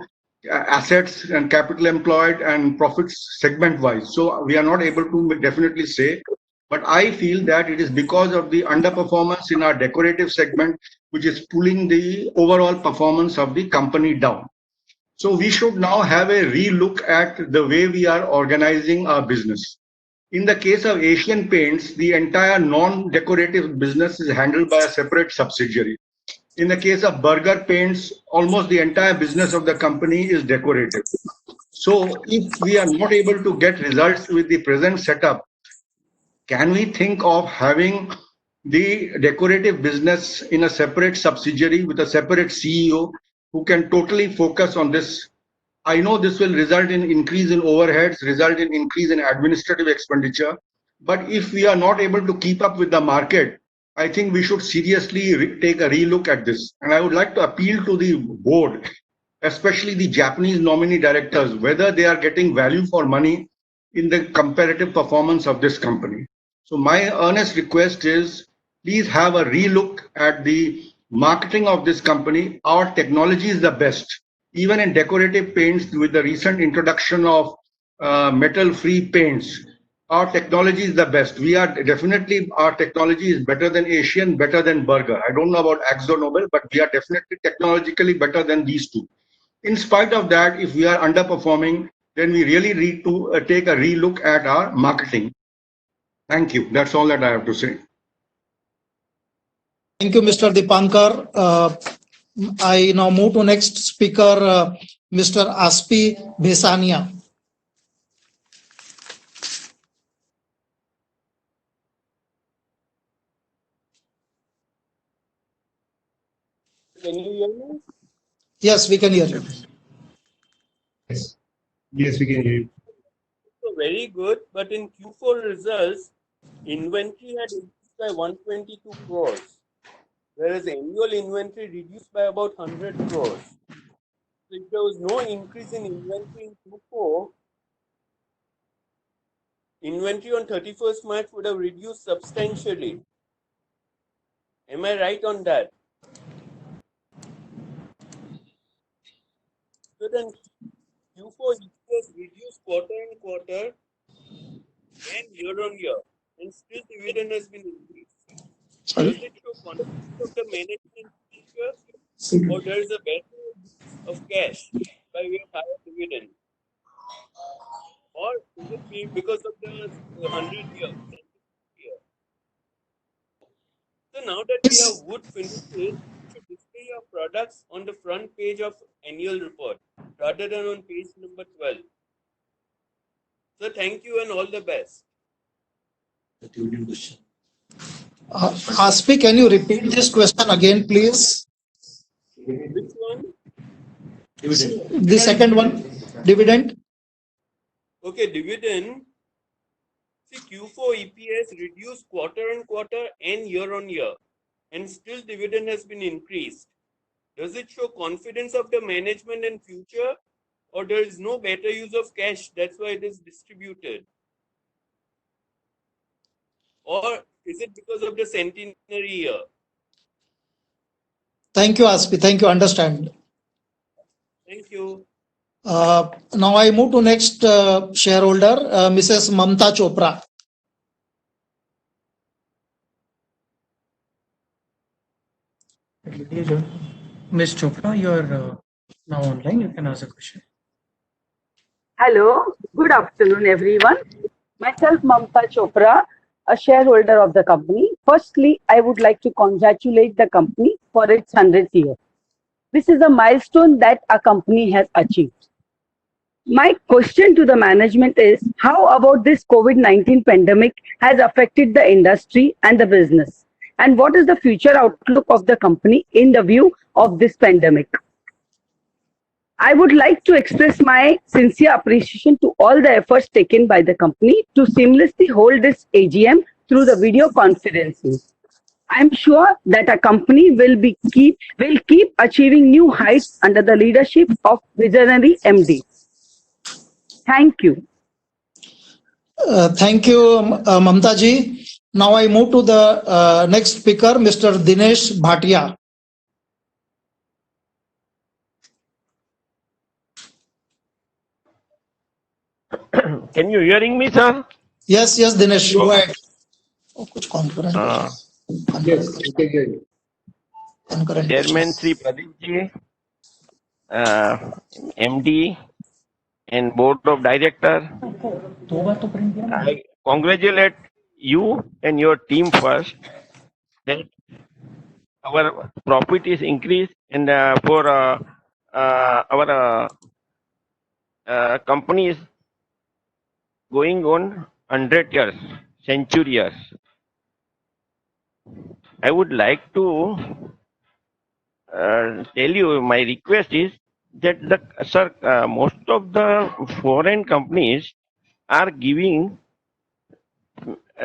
assets, and capital employed and profits segment-wise. So we are not able to definitely say. But I feel that it is because of the underperformance in our decorative segment, which is pulling the overall performance of the company down. So we should now have a relook at the way we are organizing our business. In the case of Asian Paints, the entire non-decorative business is handled by a separate subsidiary. In the case of Berger Paints, almost the entire business of the company is decorative. So if we are not able to get results with the present setup, can we think of having the decorative business in a separate subsidiary with a separate CEO who can totally focus on this? I know this will result in increase in overheads, result in increase in administrative expenditure. But if we are not able to keep up with the market, I think we should seriously take a relook at this. And I would like to appeal to the board, especially the Japanese nominee directors, whether they are getting value for money in the comparative performance of this company. So my earnest request is, please have a relook at the marketing of this company. Our technology is the best. Even in decorative paints, with the recent introduction of metal-free paints, our technology is the best. We are definitely, our technology is better than Asian, better than Berger. I don't know about Akzo Nobel, but we are definitely technologically better than these two. In spite of that, if we are underperforming, then we really need to take a relook at our marketing. Thank you. That's all that I have to say. Thank you, Mr. Dipankar. I now move to next speaker, Mr. Aspi Bhesania. Can you hear me? Yes, we can hear you. Yes, we can hear you. So very good, but in Q4 results, inventory had increased by 122 crores, whereas annual inventory reduced by about 100 crores. So if there was no increase in inventory in Q4, inventory on 31st March would have reduced substantially. Am I right on that? So then Q4 EPS reduced quarter on quarter and year on year, and still dividend has been increased. Does it show confidence of the management future, or there is a better use of cash by way of higher dividend? Or is it because of the 100 year? So now that we have wood finishes, you should display your products on the front page of annual report rather than on page number 12. So thank you and all the best. Aspi, can you repeat this question again, please? Which one? The second one, dividend. Okay, dividend. See, Q4 EPS reduced quarter on quarter and year on year, and still dividend has been increased. Does it show confidence of the management in future, or there is no better use of cash, that's why it is distributed? Or is it because of the centenary year? Thank you, Aspi. Thank you. Understand. Thank you. Now I move to next shareholder, Mrs. Mamta Chopra. Ms. Chopra, you are now online. You can ask a question. Hello, good afternoon, everyone. Myself, Mamta Chopra, a shareholder of the company. Firstly, I would like to congratulate the company for its 100th year. This is a milestone that a company has achieved. My question to the management is, how about this COVID-19 pandemic has affected the industry and the business? And what is the future outlook of the company in the view of this pandemic? I would like to express my sincere appreciation to all the efforts taken by the company to seamlessly hold this AGM through the video conferencing. I'm sure that a company will keep achieving new heights under the leadership of visionary MD. Thank you. Thank you, Mamta ji. Now I move to the next speaker, Mr. Dinesh Bhatia. Can you hearing me, sir? Yes, Dinesh, go ahead. Oh, कुछ concurrent. Yes, we can hear you. Concurrent. Chairman Sri Pradeep ji, MD and Board of Director, I congratulate you and your team first that our profit is increased and for our company is going on 100 years, century years. I would like to tell you my request is that most of the foreign companies are giving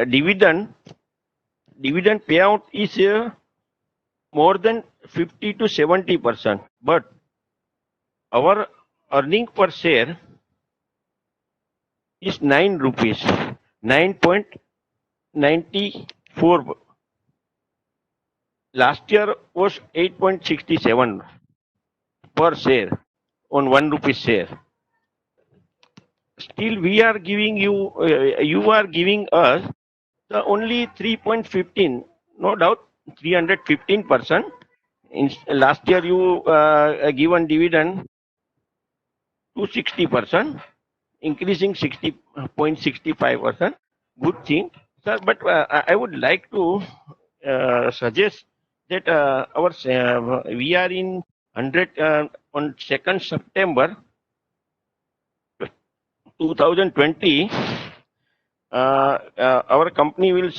dividend payout is more than 50 to 70%, but our earning per share is 9 rupees, 9.94. Last year was 8.67 per share on 1 rupee share. Still, we are giving you, you are giving us the only 3.15, no doubt 315%. In last year, you given dividend to 60%, increasing 60.65%. Good thing, sir. But I would like to suggest that we are in 100 on 2nd September 2020. Our company will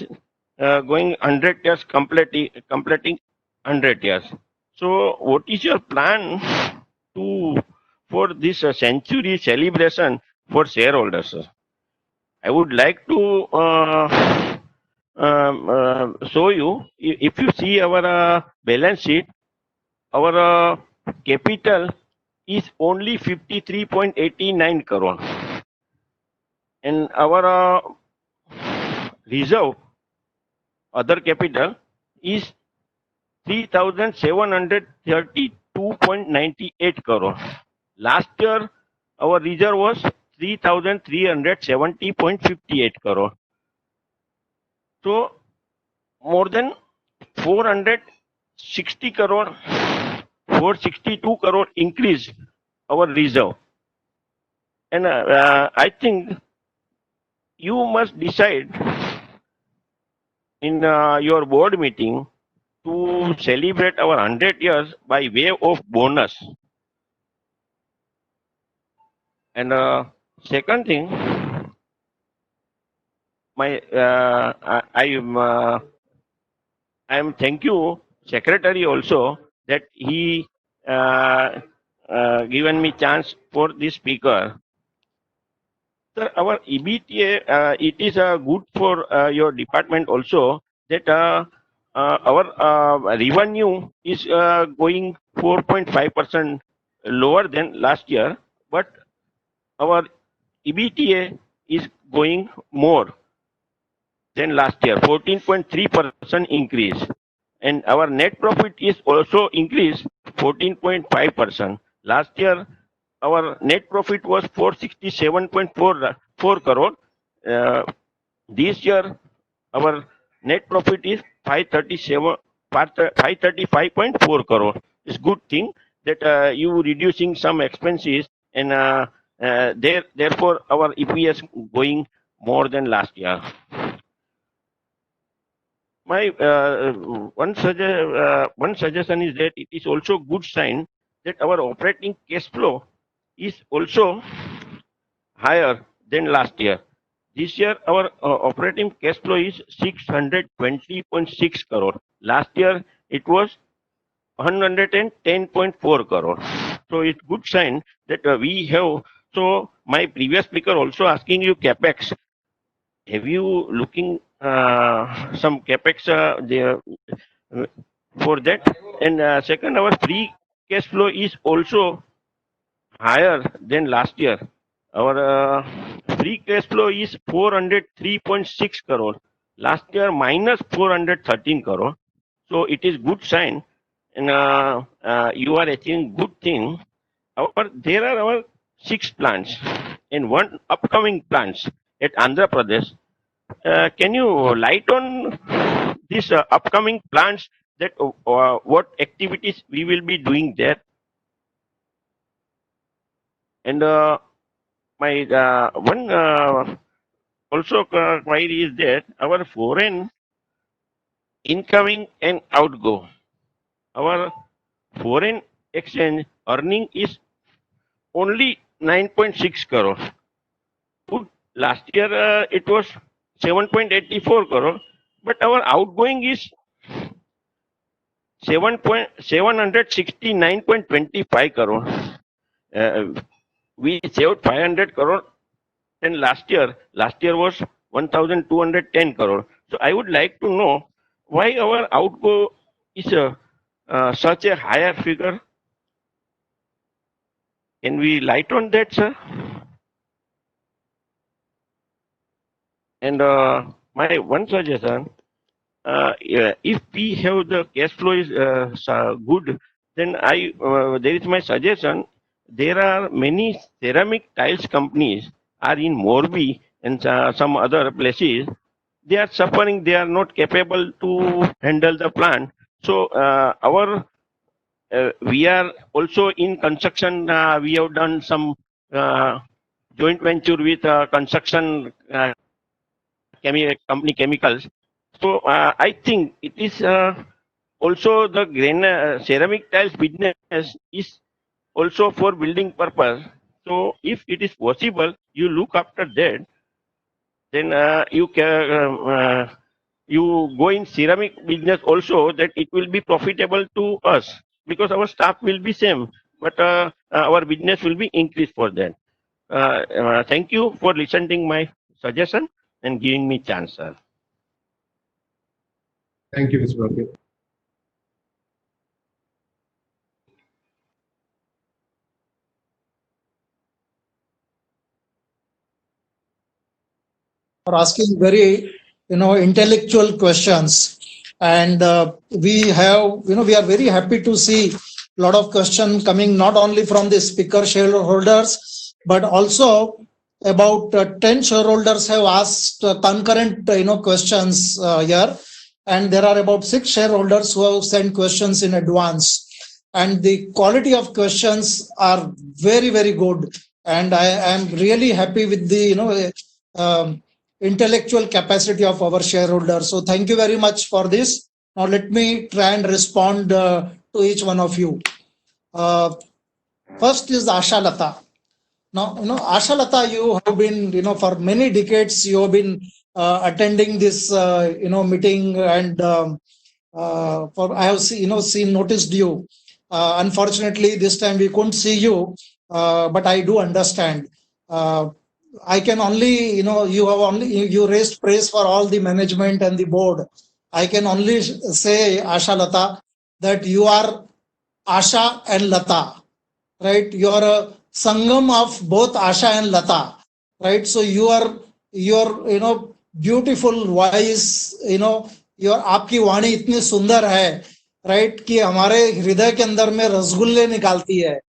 going 100 years, completing 100 years. So, what is your plan for this century celebration for shareholders, sir? I would like to show you. If you see our balance sheet, our capital is only 53.89 crore, and our reserve, other capital, is 3,732.98 crore. Last year, our reserve was 3,370.58 crore. So, more than 460 crore, 462 crore increase our reserve. And I think you must decide in your board meeting to celebrate our 100 years by way of bonus. And second thing, I am thank you secretary also that he given me chance for this speaker. Sir, our EBITDA, it is good for your department also that our revenue is going 4.5% lower than last year, but our EBITDA is going more than last year, 14.3% increase. And our net profit is also increased 14.5%. Last year, our net profit was 467.4 crore. This year, our net profit is 535.4 crore. It's good thing that you reducing some expenses and therefore our EPS going more than last year. My one suggestion is that it is also good sign that our operating cash flow is also higher than last year. This year, our operating cash flow is 620.6 crore. Last year, it was 110.4 crore. So it's good sign that we have. So my previous speaker also asking you capex. Have you looking some capex there for that? And second, our free cash flow is also higher than last year. Our free cash flow is 403.6 crore. Last year minus 413 crore. So it is good sign, and you are achieving good thing. There are our 6 plants and 1 upcoming plants at Andhra Pradesh. Can you light on these upcoming plants that what activities we will be doing there? And my one also query is that our foreign incoming and outgo, our foreign exchange earning is only 9.6 crore. Last year it was 7.84 crore, but our outgoing is 769.25 crore. We saved 500 crore, and last year was 1,210 crore. So I would like to know why our outgo is such a higher figure. Can we light on that, sir? And my one suggestion, if we have the cash flow is good, then there is my suggestion. There are many ceramic tiles companies are in Morbi and some other places. They are suffering. They are not capable to handle the plant. So we are also in construction. We have done some joint venture with construction company chemicals. So I think it is also the ceramic tiles business is also for building purpose. So if it is possible, you look after that, then you can you go in ceramic business also, that it will be profitable to us because our staff will be same, but our business will be increased for that. Thank you for listening my suggestion and giving me chance, sir. Thank you, Mr. Rohit. For asking very intellectual questions, and we are very happy to see a lot of questions coming not only from the speaker shareholders but also about 10 shareholders have asked concurrent questions here, and there are about 6 shareholders who have sent questions in advance, and the quality of questions are very, very good, and I am really happy with the intellectual capacity of our shareholders. So thank you very much for this. Now let me try and respond to each one of you. First is Asha Lata. Now, Asha Lata, you have been, for many decades, you have been attending this, meeting, and I have noticed you. Unfortunately, this time we couldn't see you, but I do understand. I can only, you raised praise for all the management and the board. I can only say, Asha Lata, that you are Asha and Lata, right? You are a sangam of both Asha and Lata, right? So your beautiful voice, your आपकी वाणी इतनी सुंदर है, right? कि हमारे हृदय के अंदर में रसगुल्ले निकालती है,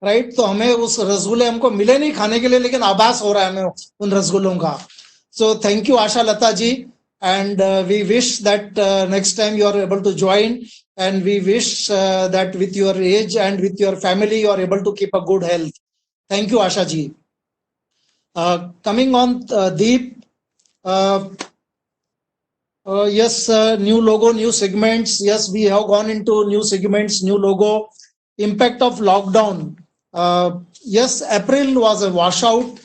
राइट? तो हमें उस रसगुल्ले हमको मिले नहीं खाने के लिए, लेकिन आभास हो रहा है हमें उन रसगुल्लों का. So thank you Asha Lata ji, and we wish that next time you are able to join, and we wish that with your age and with your family you are able to keep a good health. Thank you Asha ji. Coming on Deep, yes, new logo, new segments. Yes, we have gone into new segments, new logo. Impact of lockdown. Yes, April was a washout.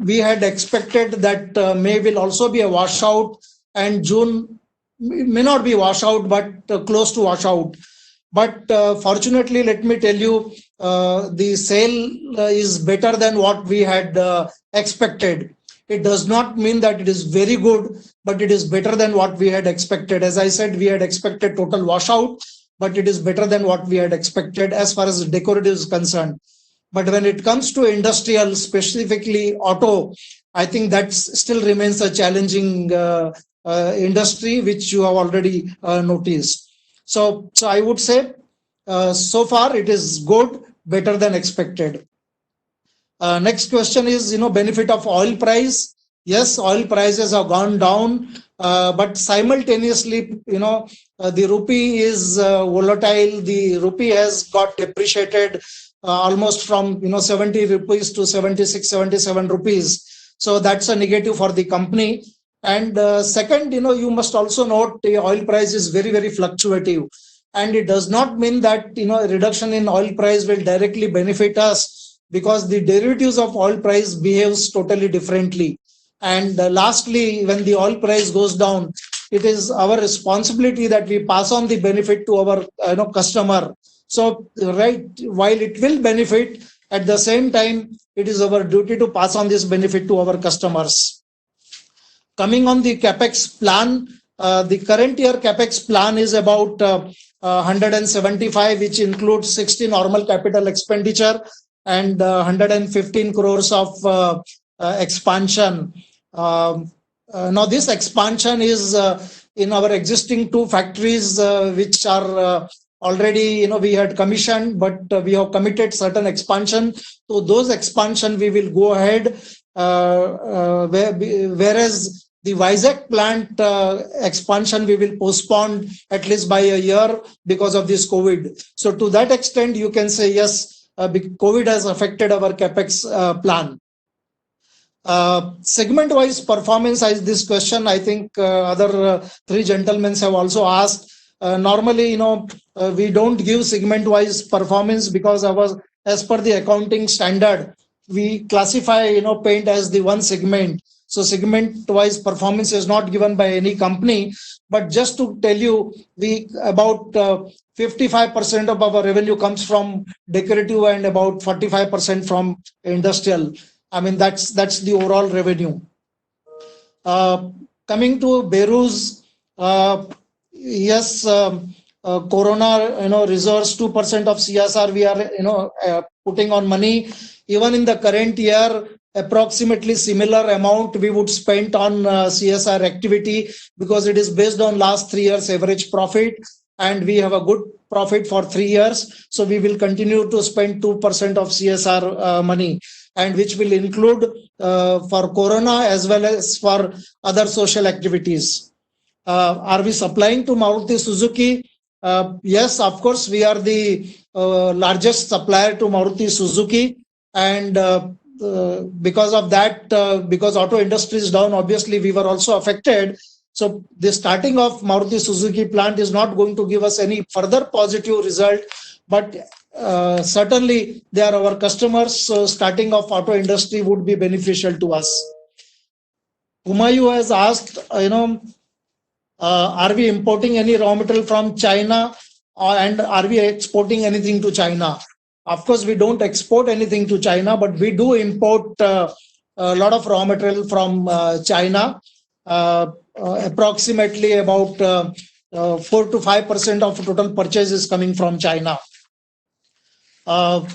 We had expected that May will also be a washout, and June may not be washout, but close to washout. But fortunately, let me tell you, the sale is better than what we had expected. It does not mean that it is very good, but it is better than what we had expected. As I said, we had expected total washout, but it is better than what we had expected as far as decorative is concerned. But when it comes to industrial, specifically auto, I think that still remains a challenging industry, which you have already noticed. So I would say, so far it is good, better than expected. Next question is, benefit of oil price. Yes, oil prices have gone down, but simultaneously, the rupee is volatile. The rupee has got depreciated almost from 70 rupees to 76, 77 rupees. So that's a negative for the company. And second, you must also note the oil price is very, very fluctuative. And it does not mean that, a reduction in oil price will directly benefit us, because the derivatives of oil price behaves totally differently. And lastly, when the oil price goes down, it is our responsibility that we pass on the benefit to our customer. So, right, while it will benefit, at the same time, it is our duty to pass on this benefit to our customers. Coming on the CapEx plan, the current year CapEx plan is about 175, which includes 60 normal capital expenditure and 115 crores of expansion. Now, this expansion is in our existing two factories, which are already, we had commissioned, but we have committed certain expansion. So those expansion we will go ahead, whereas the Vizag plant expansion we will postpone at least by a year because of this COVID. So to that extent, you can say yes, COVID has affected our CapEx plan. Segment-wise performance, this question I think other three gentlemen have also asked. Normally, we don't give segment-wise performance because as per the accounting standard, we classify paint as the one segment. So segment-wise performance is not given by any company. But just to tell you, about 55% of our revenue comes from decorative and about 45% from industrial. I mean, that's the overall revenue. Coming to Beruz, yes, Corona, reserves 2% of CSR we are, putting on money. Even in the current year, approximately similar amount we would spend on CSR activity, because it is based on last 3 years average profit, and we have a good profit for 3 years. So we will continue to spend 2% of CSR money, and which will include for Corona as well as for other social activities. Are we supplying to Maruti Suzuki? Yes, of course, we are the largest supplier to Maruti Suzuki, and because of that, because auto industry is down, obviously we were also affected. So the starting of Maruti Suzuki plant is not going to give us any further positive result, but certainly they are our customers, so starting of auto industry would be beneficial to us. Humayu has asked, are we importing any raw material from China, and are we exporting anything to China? Of course, we don't export anything to China, but we do import a lot of raw material from China. Approximately about 4 to 5% of total purchase is coming from China. How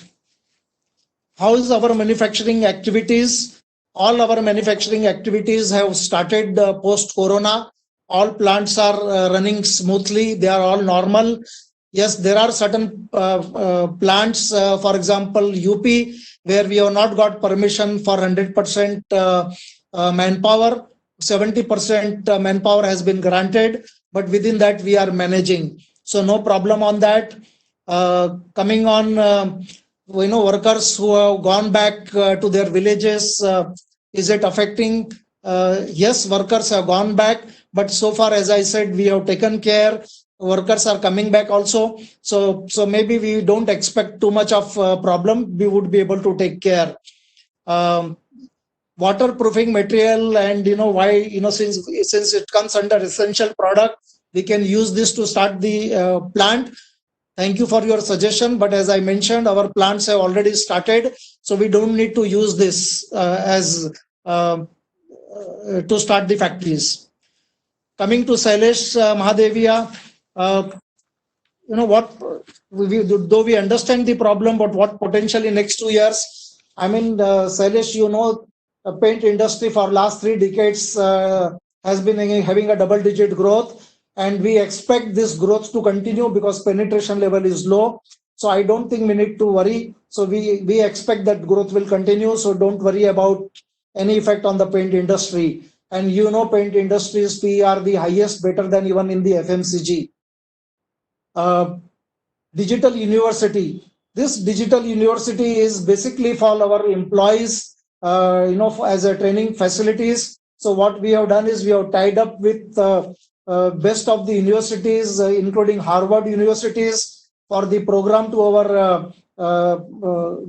is our manufacturing activities? All our manufacturing activities have started post-corona. All plants are running smoothly. They are all normal. Yes, there are certain plants, for example, UP, where we have not got permission for 100% manpower. 70% manpower has been granted, but within that we are managing. So no problem on that. Coming on, workers who have gone back to their villages, is it affecting? Yes, workers have gone back, but so far, as I said, we have taken care. Workers are coming back also. So maybe we don't expect too much of problem. We would be able to take care. Waterproofing material, and why, since it comes under essential product, we can use this to start the plant. Thank you for your suggestion, but as I mentioned, our plants have already started, so we don't need to use this as to start the factories. Coming to Shailesh Mahadevia, though we understand the problem, but what potential in next 2 years? I mean, Shailesh, the paint industry for last 3 decades has been having a double-digit growth, and we expect this growth to continue because penetration level is low. So I don't think we need to worry. So we expect that growth will continue. So don't worry about any effect on the paint industry. And paint industry's PE are the highest, better than even in the FMCG. Digital university. This digital university is basically for our employees, as a training facilities. So what we have done is we have tied up with best of the universities, including Harvard universities, for the program to our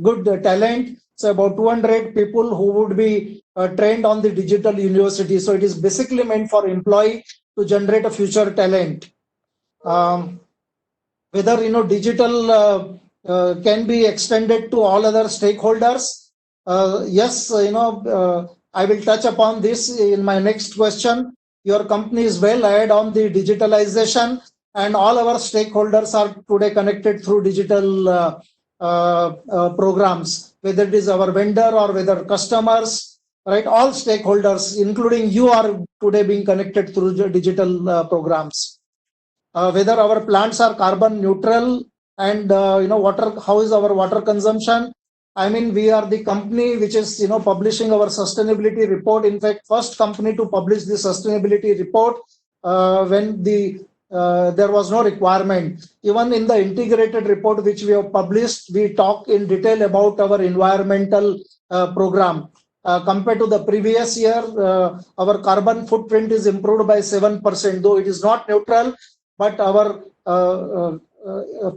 good talent. So about 200 people who would be trained on the digital university. So it is basically meant for employee to generate a future talent. Whether digital can be extended to all other stakeholders. Yes, I will touch upon this in my next question. Your company is well ahead on the digitalization, and all our stakeholders are today connected through digital programs, whether it is our vendor or whether customers, right? All stakeholders, including you, are today being connected through digital programs. Whether our plants are carbon neutral, and water, how is our water consumption? I mean, we are the company which is publishing our sustainability report. In fact, first company to publish the sustainability report when there was no requirement. Even in the integrated report which we have published, we talk in detail about our environmental program. Compared to the previous year, our carbon footprint is improved by 7%, though it is not neutral, but our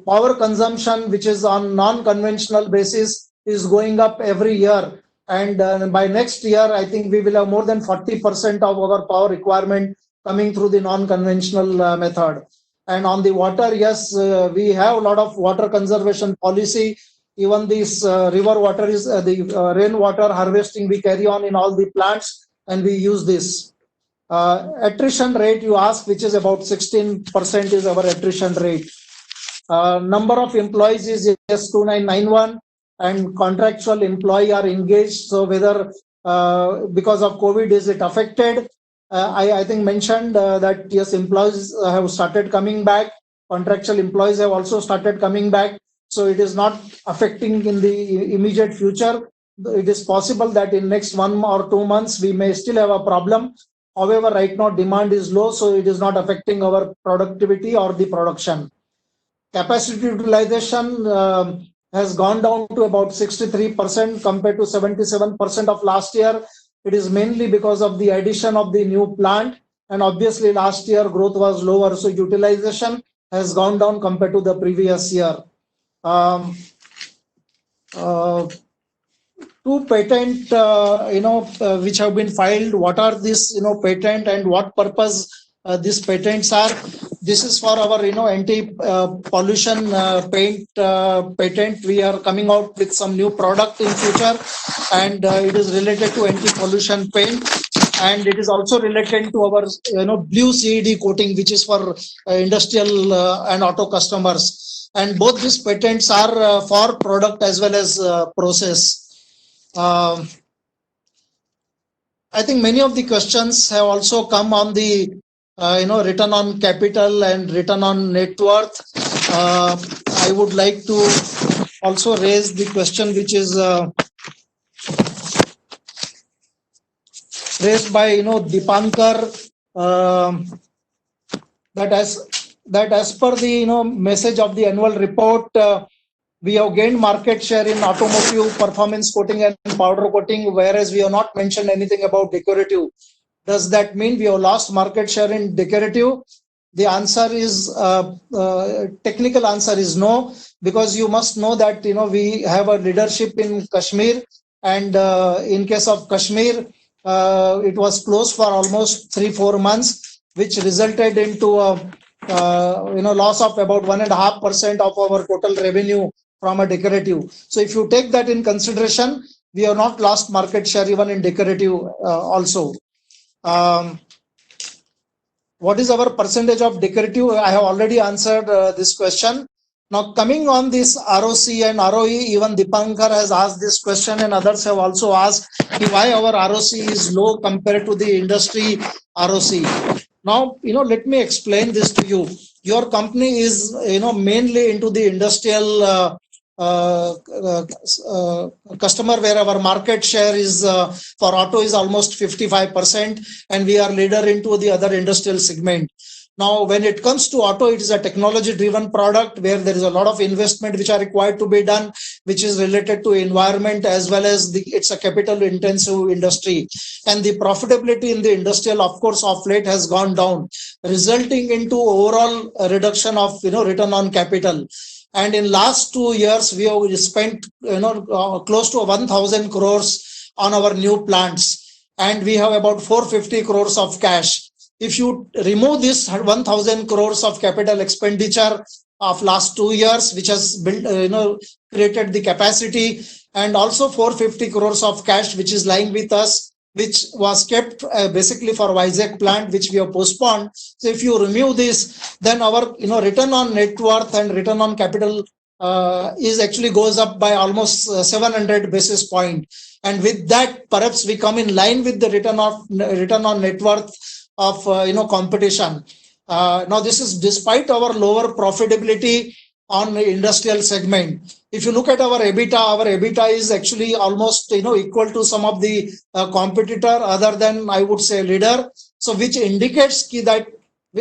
power consumption, which is on non-conventional basis, is going up every year. And by next year, I think we will have more than 40% of our power requirement coming through the non-conventional method. And on the water, yes, we have a lot of water conservation policy. Even this river water is the rainwater harvesting we carry on in all the plants, and we use this. Attrition rate you ask, which is about 16% is our attrition rate. Number of employees is yes 2991, and contractual employee are engaged. So whether because of COVID is it affected? I think mentioned that yes, employees have started coming back. Contractual employees have also started coming back. So it is not affecting in the immediate future. It is possible that in next 1 or 2 months we may still have a problem. However, right now demand is low, so it is not affecting our productivity or the production. Capacity utilization has gone down to about 63% compared to 77% of last year. It is mainly because of the addition of the new plant, and obviously last year growth was lower, so utilization has gone down compared to the previous year. 2 patent, which have been filed. What are these, patent, and what purpose these patents are. This is for our anti-pollution paint patent. We are coming out with some new product in future, and it is related to anti-pollution paint, and it is also related to our blue CED coating, which is for industrial and auto customers. And both these patents are for product as well as process. I think many of the questions have also come on the return on capital and return on net worth. I would like to also raise the question which is raised by Dipankar, that as per the message of the annual report, we have gained market share in automotive, performance coating and powder coating, whereas we have not mentioned anything about decorative. Does that mean we have lost market share in decorative? The answer is, technical answer is no, because you must know that we have a leadership in Kashmir, and in case of Kashmir, it was closed for almost 3-4 months, which resulted into a loss of about 1.5% of our total revenue from a decorative. So if you take that in consideration, we have not lost market share even in decorative also. What is our percentage of decorative? I have already answered this question. Now coming on this ROC and ROE, even Dipankar has asked this question, and others have also asked why our ROC is low compared to the industry ROC. Now, let me explain this to you. Your company is, mainly into the industrial customer, where our market share is for auto is almost 55%, and we are leader into the other industrial segment. Now, when it comes to auto, it is a technology-driven product where there is a lot of investment which are required to be done, which is related to environment as well as it's a capital-intensive industry. And the profitability in the industrial, of course, of late has gone down, resulting into overall reduction of return on capital. And in last 2 years, we have spent close to 1,000 crores on our new plants, and we have about 450 crores of cash. If you remove this 1,000 crores of capital expenditure of last 2 years, which has built, created the capacity, and also 450 crores of cash which is lying with us, which was kept basically for Vizag plant, which we have postponed. So if you remove this, then our return on net worth and return on capital is actually goes up by almost 700 basis points. And with that, perhaps we come in line with the return on net worth of competition. Now this is despite our lower profitability on the industrial segment. If you look at our EBITDA is actually almost equal to some of the competitor other than, I would say, leader. So which indicates that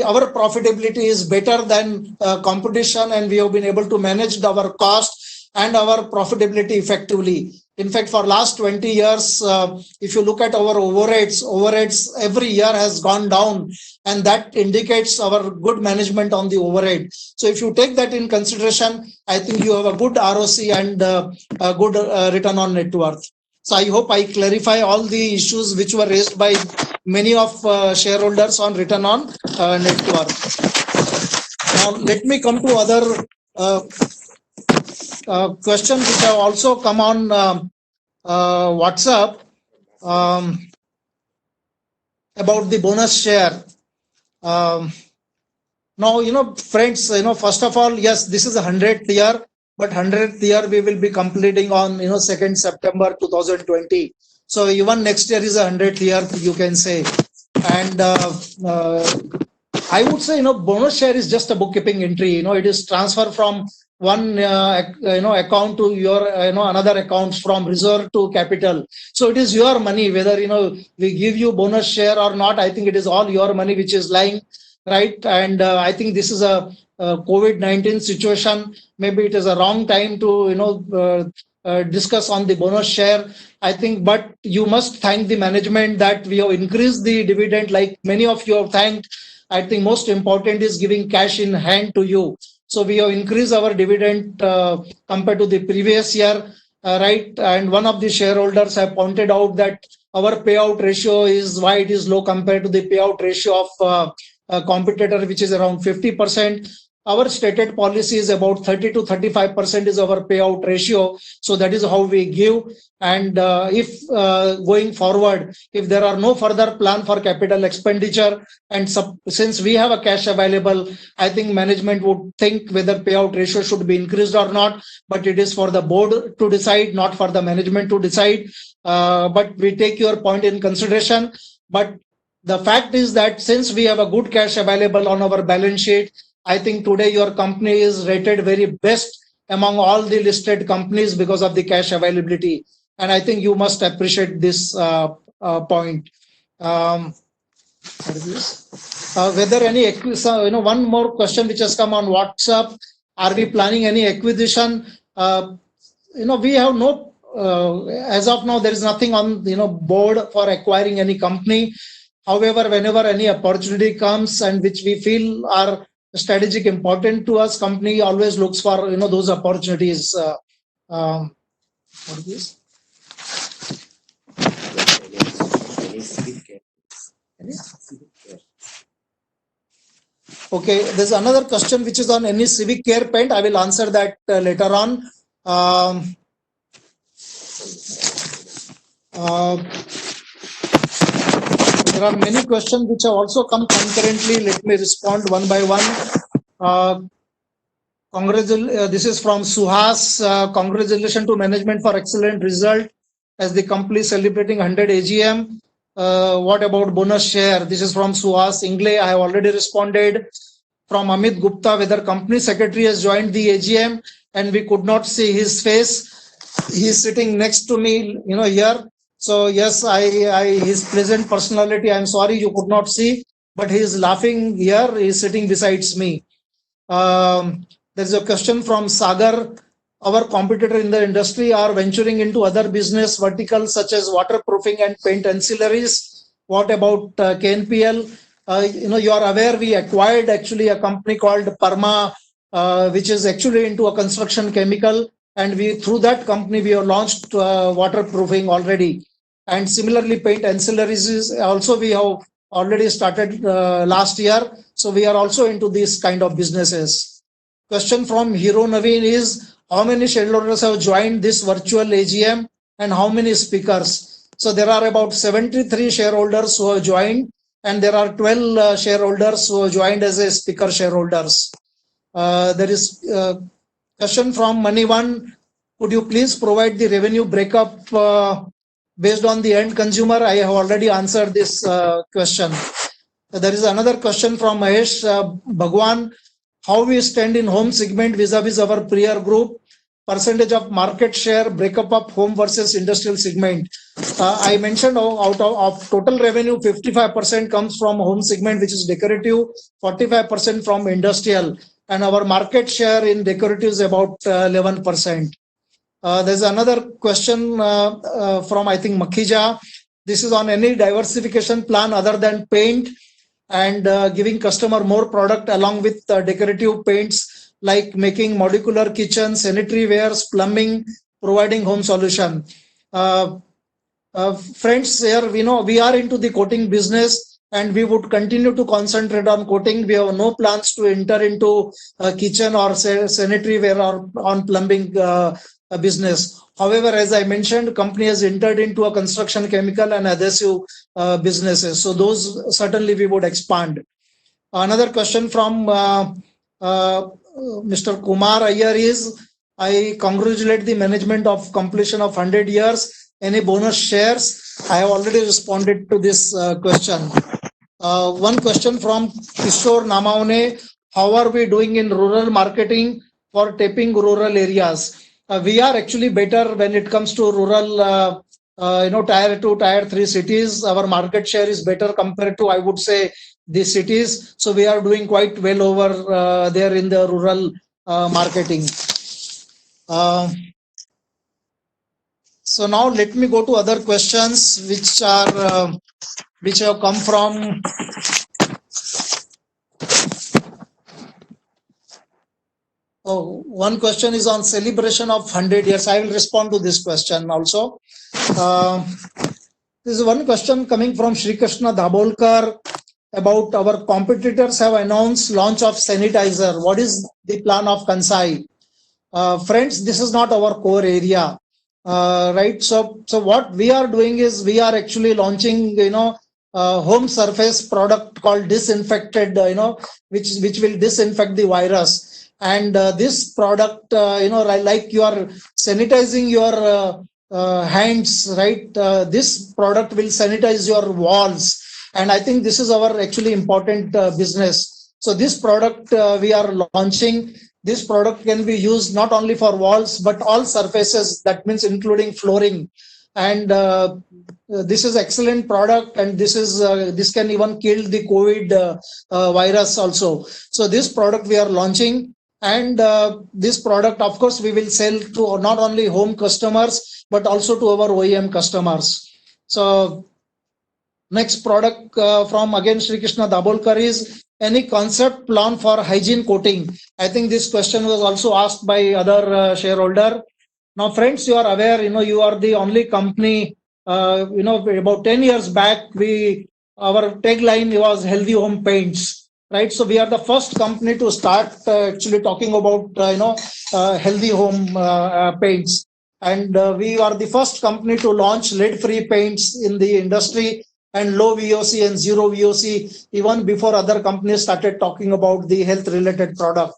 our profitability is better than competition, and we have been able to manage our cost and our profitability effectively. In fact, for last 20 years, if you look at our overheads every year has gone down, and that indicates our good management on the overhead. So if you take that in consideration, I think you have a good ROC and a good return on net worth. So I hope I clarify all the issues which were raised by many of shareholders on return on net worth. Now let me come to other questions which have also come on WhatsApp about the bonus share. Now, friends, first of all, yes, this is a 100th year, but 100th year we will be completing on 2nd September 2020. So even next year is a 100th year, you can say. And I would say bonus share is just a bookkeeping entry. It is transfer from one account to your another accounts, from reserve to capital. So it is your money, whether we give you bonus share or not. I think it is all your money which is lying, right? And I think this is a COVID-19 situation. Maybe it is a wrong time to discuss on the bonus share, I think, but you must thank the management that we have increased the dividend, like many of you have thanked. I think most important is giving cash in hand to you. So we have increased our dividend compared to the previous year, right? And one of the shareholders have pointed out that our payout ratio is why it is low compared to the payout ratio of competitor, which is around 50%. Our stated policy is about 30 to 35% is our payout ratio. So that is how we give. And if going forward, if there are no further plan for capital expenditure, and since we have a cash available, I think management would think whether payout ratio should be increased or not. But it is for the board to decide, not for the management to decide. But we take your point in consideration. But the fact is that since we have a good cash available on our balance sheet, I think today your company is rated very best among all the listed companies because of the cash availability. And I think you must appreciate this point. What is this? Whether any, one more question which has come on WhatsApp. Are we planning any acquisition? We have no, as of now, there is nothing on, board for acquiring any company. However, whenever any opportunity comes and which we feel are strategic important to us, company always looks for those opportunities. What is this? Okay, there's another question which is on any civic care paint. I will answer that later on. There are many questions which have also come concurrently. Let me respond one by one. This is from Suhas. Congratulations to management for excellent result as the company is celebrating 100 AGM. What about bonus share? This is from Suhas Ingle. I have already responded. From Amit Gupta, whether company secretary has joined the AGM and we could not see his face. He is sitting next to me, here. So yes, his pleasant personality, I'm sorry you could not see, but he is laughing here. He is sitting besides me. There's a question from Sagar. Our competitor in the industry are venturing into other business verticals such as waterproofing and paint ancillaries. What about KNPL? You are aware we acquired actually a company called Parma, which is actually into a construction chemical. And through that company, we have launched waterproofing already. And similarly, paint ancillaries also we have already started last year. So we are also into these kind of businesses. Question from Hero Naveen is, how many shareholders have joined this virtual AGM and how many speakers? So there are about 73 shareholders who have joined and there are 12 shareholders who have joined as a speaker shareholders. There is a question from Money1. Could you please provide the revenue breakup based on the end consumer? I have already answered this question. There is another question from Mahesh Bhagwan. How we stand in home segment vis-a-vis our peer group, percentage of market share, breakup of home versus industrial segment. I mentioned out of total revenue, 55% comes from home segment, which is decorative, 45% from industrial, and our market share in decorative is about 11%. There's another question from, I think, Makhija. This is on any diversification plan other than paint and giving customer more product along with decorative paints, like making modular kitchen, sanitary wares, plumbing, providing home solution. Friends, here we are into the coating business and we would continue to concentrate on coating. We have no plans to enter into kitchen or sanitary ware or on plumbing business. However, as I mentioned, company has entered into a construction chemical and adhesive businesses. So those certainly we would expand. Another question from Mr. Kumar Iyer is, I congratulate the management of completion of 100 years. Any bonus shares? I have already responded to this question. One question from Kishore Namaune. How are we doing in rural marketing for tapping rural areas? We are actually better when it comes to rural, tier 2, tier 3 cities. Our market share is better compared to, I would say, the cities. So we are doing quite well over there in the rural marketing. So now let me go to other questions which have come from one question is on celebration of 100 years. I will respond to this question also. This is one question coming from Shri Krishna Dabolkar. about our competitors have announced launch of sanitizer. What is the plan of Kansai? Friends, this is not our core area, right? So what we are doing is we are actually launching, home surface product called disinfected, which will disinfect the virus. And this product, like you are sanitizing your hands, right? This product will sanitize your walls. And I think this is our actually important business. So this product we are launching. This product can be used not only for walls, but all surfaces. That means including flooring. And this is excellent product, and this can even kill the COVID virus also. So this product we are launching, and this product, of course, we will sell to not only home customers but also to our OEM customers. So next product from again Sri Krishna Dabolkar is any concept plan for hygiene coating. I think this question was also asked by other shareholder. Now, friends, you are aware, you are the only company, about 10 years back, our tagline was healthy home paints, right? So we are the first company to start actually talking about, healthy home paints. And we are the first company to launch lead-free paints in the industry, and low VOC and zero VOC, even before other companies started talking about the health-related product.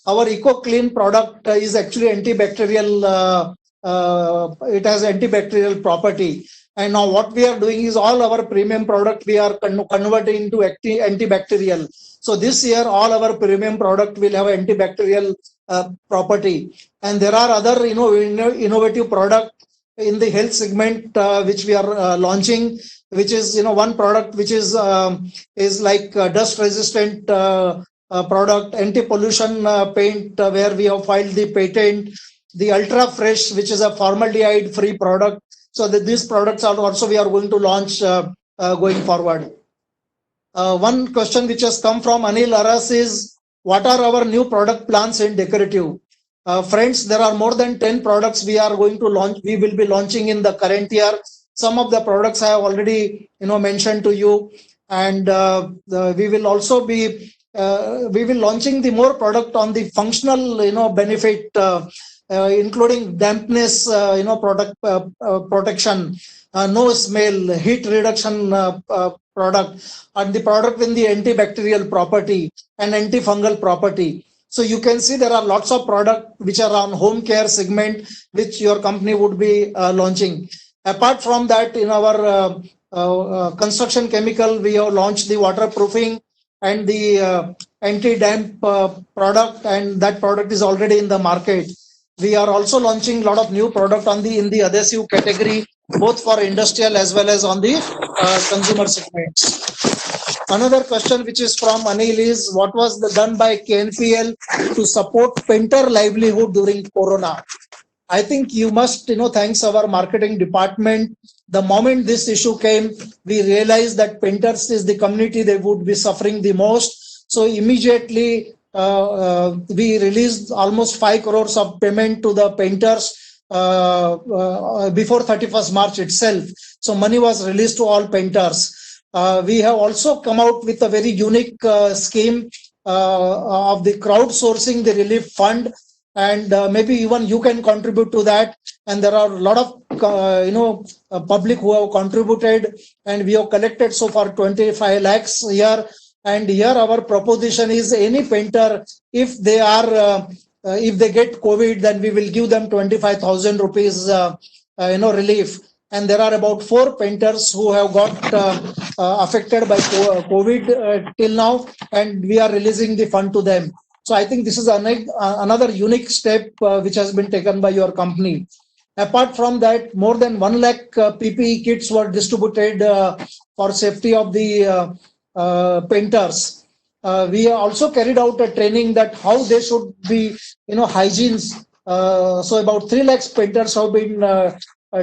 Our EcoClean product is actually antibacterial. It has antibacterial property. And now what we are doing is all our premium product we are converting into antibacterial. So this year, all our premium product will have antibacterial property. And there are other innovative product in the health segment which we are launching, which is one product which is like dust resistant product, anti-pollution paint, where we have filed the patent, the Ultra Fresh, which is a formaldehyde free product. So that these products are also we are going to launch going forward. One question which has come from Anil Aras is, what are our new product plans in decorative? Friends, there are more than 10 products we are going to launch. We will be launching in the current year. Some of the products I have already mentioned to you, and we will also be launching the more product on the functional benefit, including dampness, product protection, no smell, heat reduction product, and the product with the antibacterial property and antifungal property. So you can see there are lots of products which are on home care segment, which your company would be launching. Apart from that, in our construction chemical, we have launched the waterproofing and the anti-damp product, and that product is already in the market. We are also launching a lot of new product in the adhesive category, both for industrial as well as on the consumer segments. Another question which is from Anil is, what was done by KNPL to support painter livelihood during Corona? I think you must, thanks our marketing department. The moment this issue came, we realized that painters is the community they would be suffering the most. So immediately we released almost 5 crores of payment to the painters before 31st March itself. So money was released to all painters. We have also come out with a very unique scheme of the crowdsourcing the relief fund, and maybe even you can contribute to that. And there are a lot of public who have contributed, and we have collected so far 25 lakhs here. And here our proposition is, any painter, if they get COVID, then we will give them 25,000 rupees relief. And there are about 4 painters who have got affected by COVID till now, and we are releasing the fund to them. So I think this is another unique step which has been taken by your company. Apart from that, more than 1 lakh PPE kits were distributed for safety of the painters. We also carried out a training that how they should be, hygienes. So about 3 lakhs painters have been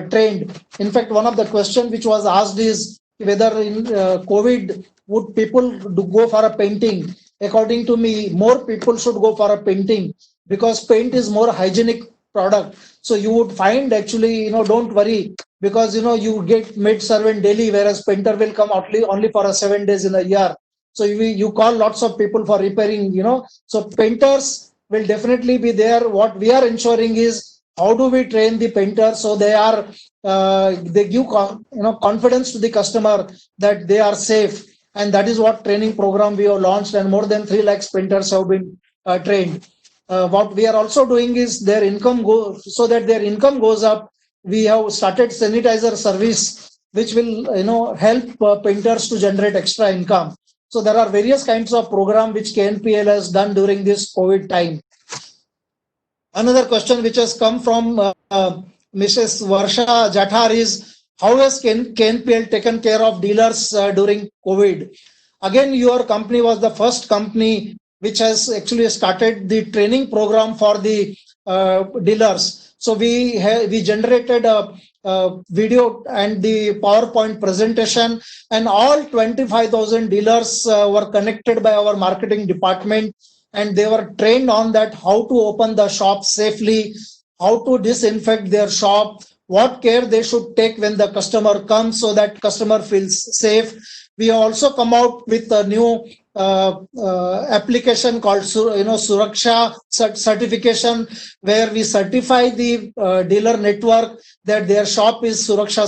trained. In fact, one of the questions which was asked is whether in COVID would people go for a painting. According to me, more people should go for a painting, because paint is more hygienic product. So you would find actually, don't worry, because you get maid servant daily, whereas painter will come only for 7 days in a year. So you call lots of people for repairing, so painters will definitely be there. What we are ensuring is how do we train the painters so they give confidence to the customer that they are safe. And that is what training program we have launched, and more than 3 lakhs painters have been trained. What we are also doing is their income so that their income goes up. We have started sanitizer service, which will help painters to generate extra income. So there are various kinds of program which KNPL has done during this COVID time. Another question which has come from Mrs. Varsha Jathar is, how has KNPL taken care of dealers during COVID? Again, your company was the first company which has actually started the training program for the dealers. So we generated a video and the PowerPoint presentation, and all 25,000 dealers were connected by our marketing department, and they were trained on that, how to open the shop safely, how to disinfect their shop, what care they should take when the customer comes so that customer feels safe. We also come out with a new application called Suraksha certification, where we certify the dealer network that their shop is Suraksha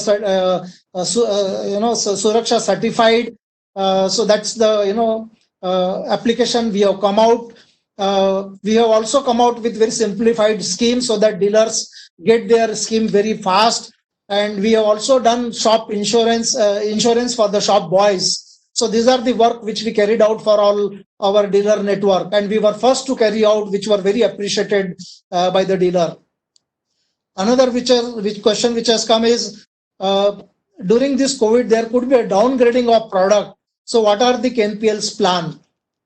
certified. So that's the application we have come out. We have also come out with very simplified scheme so that dealers get their scheme very fast. And we have also done shop insurance for the shop boys. So these are the work which we carried out for all our dealer network, and we were first to carry out, which were very appreciated by the dealer. Another question which has come is, during this COVID, there could be a downgrading of product. So what are the KNPL's plan?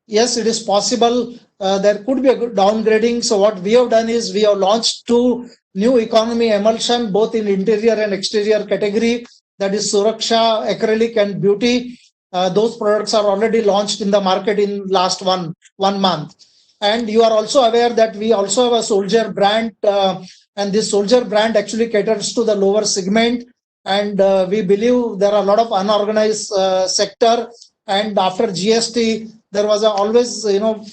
Yes, it is possible. There could be a good downgrading. So what we have done is we have launched 2 new economy emulsion, both in interior and exterior category, that is Suraksha, acrylic and beauty. Those products are already launched in the market in last one month. And you are also aware that we also have a Soldier brand, and this Soldier brand actually caters to the lower segment. And we believe there are a lot of unorganized sector, and after GST, there was always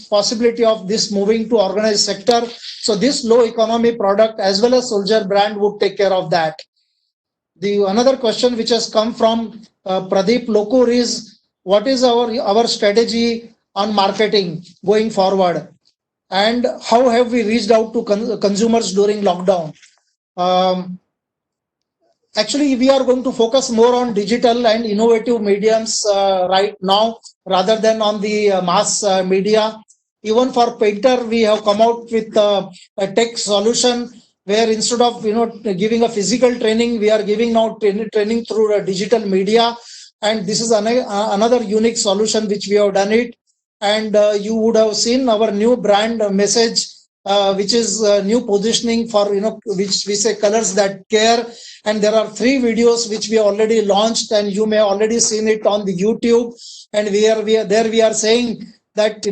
possibility of this moving to organized sector. So this low economy product as well as Soldier brand would take care of that. Another question which has come from Pradeep Lokur is, what is our strategy on marketing going forward, and how have we reached out to consumers during lockdown? Actually, we are going to focus more on digital and innovative mediums right now, rather than on the mass media. Even for painter, we have come out with a tech solution where instead of giving a physical training, we are giving now training through a digital media. And this is another unique solution which we have done it. And you would have seen our new brand message, which is new positioning for which we say colors that care. And there are 3 videos which we already launched, and you may already seen it on the YouTube. And we are saying that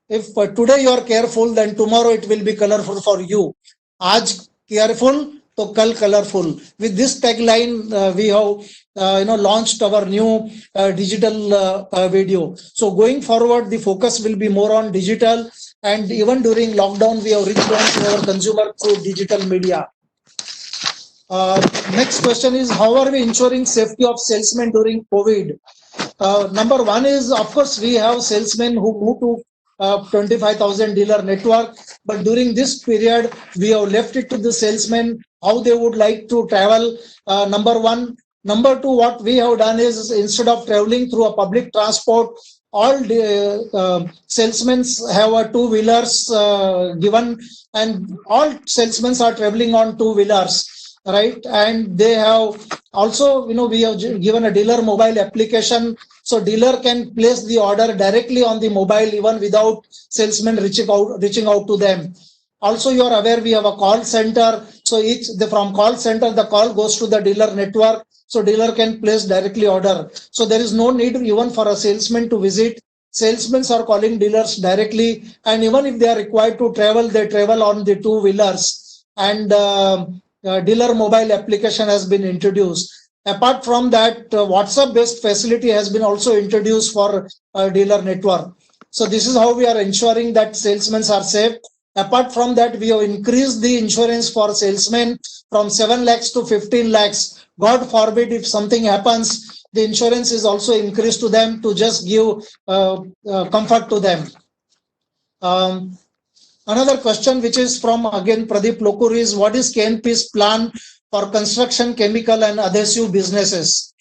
if today you are careful, then tomorrow it will be colorful for you. Aaj careful, to kal colorful. With this tagline, we have launched our new digital video. So going forward, the focus will be more on digital, and even during lockdown, we have reached out to our consumer through digital media. Next question is, how are we ensuring safety of salesmen during COVID? Number one is, of course, we have salesmen who move to 25,000 dealer network, but during this period, we have left it to the salesmen how they would like to travel. Number one. Number two, what we have done is, instead of traveling through a public transport, all the salesmen have 2-wheelers given, and all salesmen are traveling on 2-wheelers. Right, and they have also, we have given a dealer mobile application, so dealer can place the order directly on the mobile even without salesmen reaching out to them. Also, you are aware we have a call center, so from call center the call goes to the dealer network, so dealer can place directly order. So there is no need even for a salesman to visit. Salesmen are calling dealers directly, and even if they are required to travel, they travel on the 2-wheelers. And dealer mobile application has been introduced. Apart from that, WhatsApp-based facility has been also introduced for dealer network. So this is how we are ensuring that salesmen are safe. Apart from that, we have increased the insurance for salesmen from 7 lakhs to 15 lakhs. God forbid if something happens, the insurance is also increased to them to just give comfort to them. Another question which is from again Pradeep Lokur is, what is KNP's plan for construction, chemical and adhesive businesses?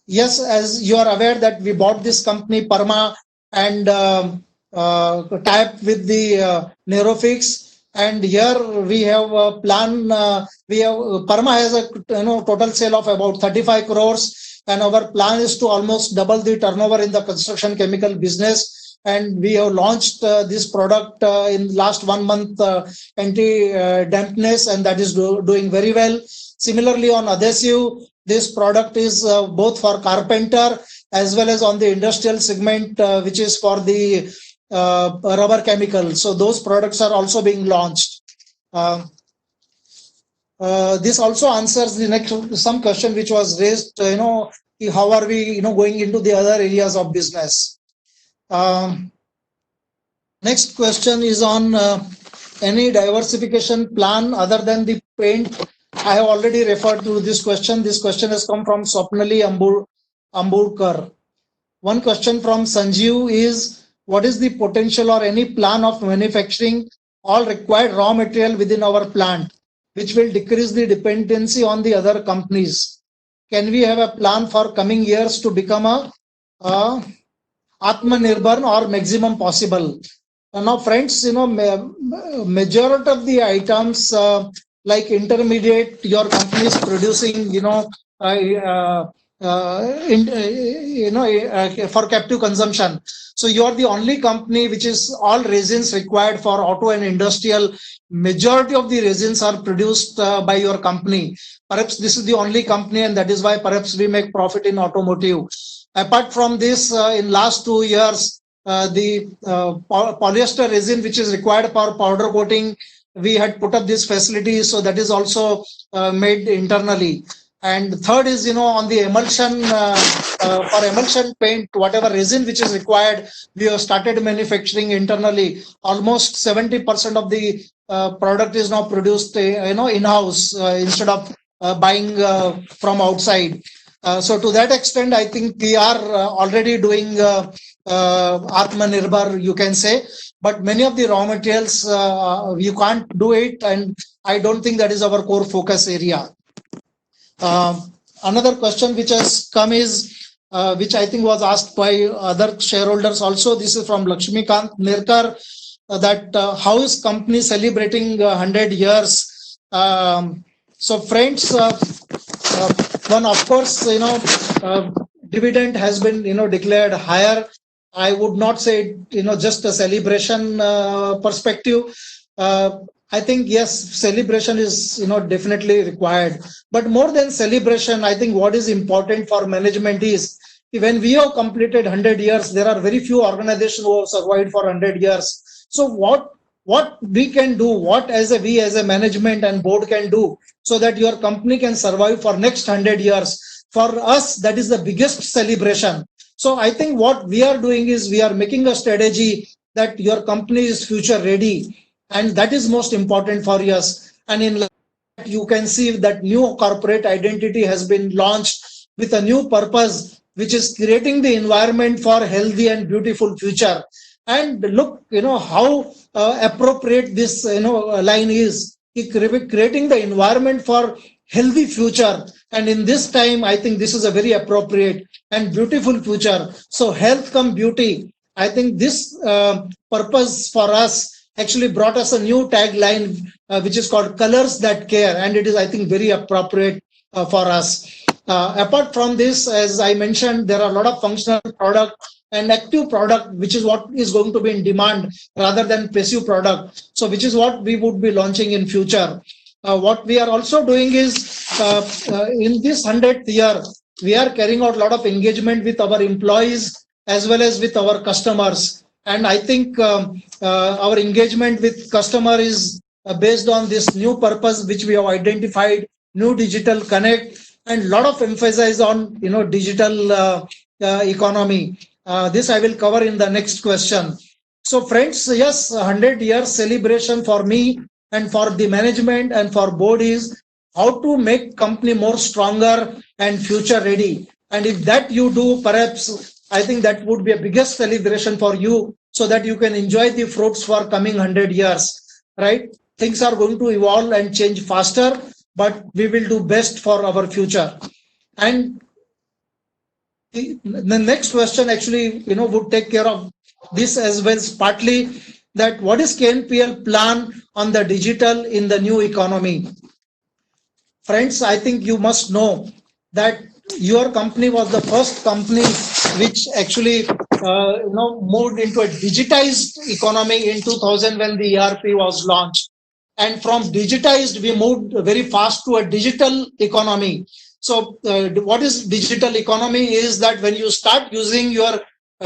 Yes, as you are aware that we bought this company Parma and tie-up with the Nerofix, and here we have a plan. Parma has a total sale of about 35 crores, and our plan is to almost double the turnover in the construction chemical business. And we have launched this product in last 1 month, anti-dampness, and that is doing very well. Similarly, on adhesive, this product is both for carpenter as well as on the industrial segment, which is for the rubber chemicals. So those products are also being launched. This also answers the next some question which was raised. How are we going into the other areas of business? Next question is on any diversification plan other than the paint. I have already referred to this question. This question has come from Swapnali Ambulkar. One question from Sanjeev is, what is the potential or any plan of manufacturing all required raw material within our plant, which will decrease the dependency on the other companies? Can we have a plan for coming years to become a Atmanirbhar or maximum possible? Now, friends, majority of the items like intermediate, your company is producing, for captive consumption. So you are the only company which is all resins required for auto and industrial. Majority of the resins are produced by your company. Perhaps this is the only company, and that is why perhaps we make profit in automotive. Apart from this, in last 2 years, the polyester resin which is required for powder coating, we had put up this facility, so that is also made internally. And third is, on the emulsion, for emulsion paint, whatever resin which is required, we have started manufacturing internally. Almost 70% of the product is now produced, in-house instead of buying from outside. So to that extent, I think we are already doing Atmanirbhar, you can say. But many of the raw materials, you can't do it, and I don't think that is our core focus area. Another question which has come is, which I think was asked by other shareholders also. This is from Lakshmikant Nirkar, that how is company celebrating 100 years? So friends, one, of course, dividend has been, declared higher. I would not say, just a celebration perspective. I think, yes, celebration is, definitely required. But more than celebration, I think what is important for management is, when we have completed 100 years, there are very few organizations who have survived for 100 years. So what we can do, we as a management and board can do, so that your company can survive for next 100 years. For us, that is the biggest celebration. So I think what we are doing is, we are making a strategy that your company is future ready. And that is most important for us. And in that, you can see that new corporate identity has been launched with a new purpose, which is creating the environment for healthy and beautiful future. And look, how appropriate this line is. Creating the environment for healthy future. And in this time, I think this is a very appropriate and beautiful future. So health come beauty. I think this purpose for us actually brought us a new tagline, which is called Colors That Care. And it is, I think, very appropriate for us. Apart from this, as I mentioned, there are a lot of functional product and active product, which is what is going to be in demand rather than passive product. So which is what we would be launching in future. What we are also doing is, in this 100th year, we are carrying out a lot of engagement with our employees as well as with our customers. And I think our engagement with customer is based on this new purpose which we have identified, new digital connect, and lot of emphasis on digital economy. This I will cover in the next question. So friends, yes, 100 years celebration for me and for the management and for board is how to make company more stronger and future ready. And if that you do, perhaps I think that would be a biggest celebration for you, so that you can enjoy the fruits for coming 100 years, right? Things are going to evolve and change faster, but we will do best for our future. And the next question actually, would take care of this as well, partly that what is KNPL plan on the digital in the new economy? Friends, I think you must know that your company was the first company which actually moved into a digitized economy in 2000 when the ERP was launched. And from digitized, we moved very fast to a digital economy. So what is digital economy is that when you start using your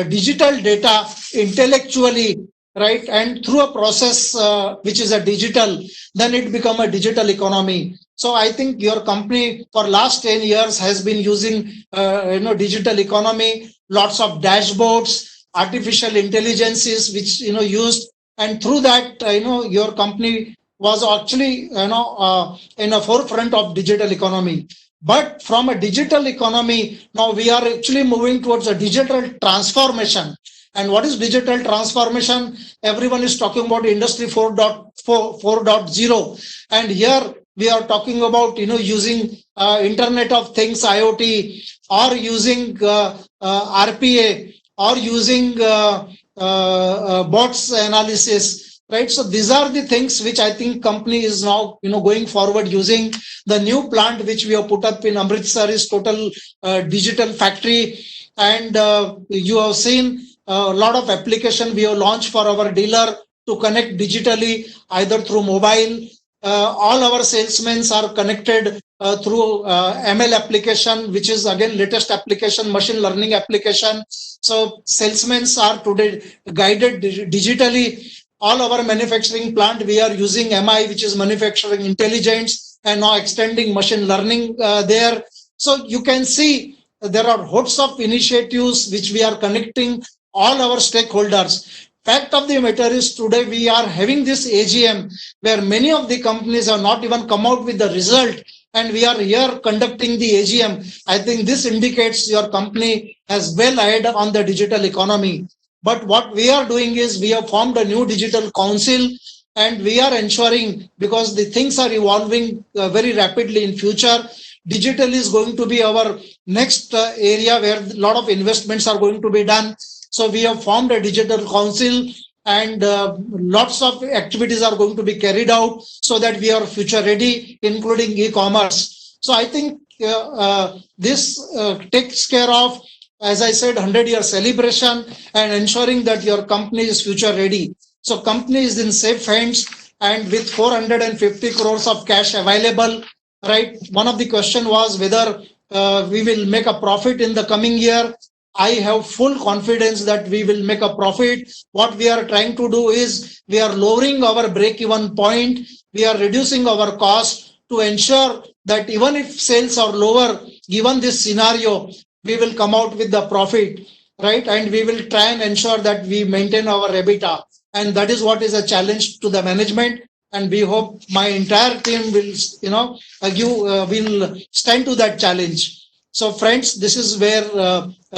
digital data intellectually, right, and through a process which is a digital, then it become a digital economy. So I think your company for last 10 years has been using digital economy, lots of dashboards, artificial intelligences which used, and through that your company was actually in a forefront of digital economy. But from a digital economy, now we are actually moving towards a digital transformation. And what is digital transformation? Everyone is talking about Industry 4.0. And here we are talking about using Internet of Things, IoT, or using RPA, or using bots analysis. Right, so these are the things which I think company is now going forward using. The new plant which we have put up in Amritsar is total digital factory, and you have seen a lot of application we have launched for our dealer to connect digitally either through mobile. All our salesmen are connected through ML application, which is again latest application, machine learning application. So salesmen are today guided digitally. All our manufacturing plant, we are using MI, which is manufacturing intelligence, and now extending machine learning there. So you can see there are hosts of initiatives which we are connecting all our stakeholders. Fact of the matter is today we are having this AGM where many of the companies have not even come out with the result, and we are here conducting the AGM. I think this indicates your company has well ahead on the digital economy. But what we are doing is we have formed a new digital council, and we are ensuring, because the things are evolving very rapidly in future, digital is going to be our next area where a lot of investments are going to be done. So we have formed a digital council, and lots of activities are going to be carried out so that we are future ready, including e-commerce. So I think this takes care of, as I said, 100-year celebration and ensuring that your company is future ready. So company is in safe hands, and with 450 crores of cash available, right? One of the question was whether we will make a profit in the coming year. I have full confidence that we will make a profit. What we are trying to do is we are lowering our break-even point. We are reducing our cost to ensure that even if sales are lower, given this scenario, we will come out with the profit, right? And we will try and ensure that we maintain our EBITDA. And that is what is a challenge to the management. And we hope my entire team will, will stand to that challenge. So friends, this is where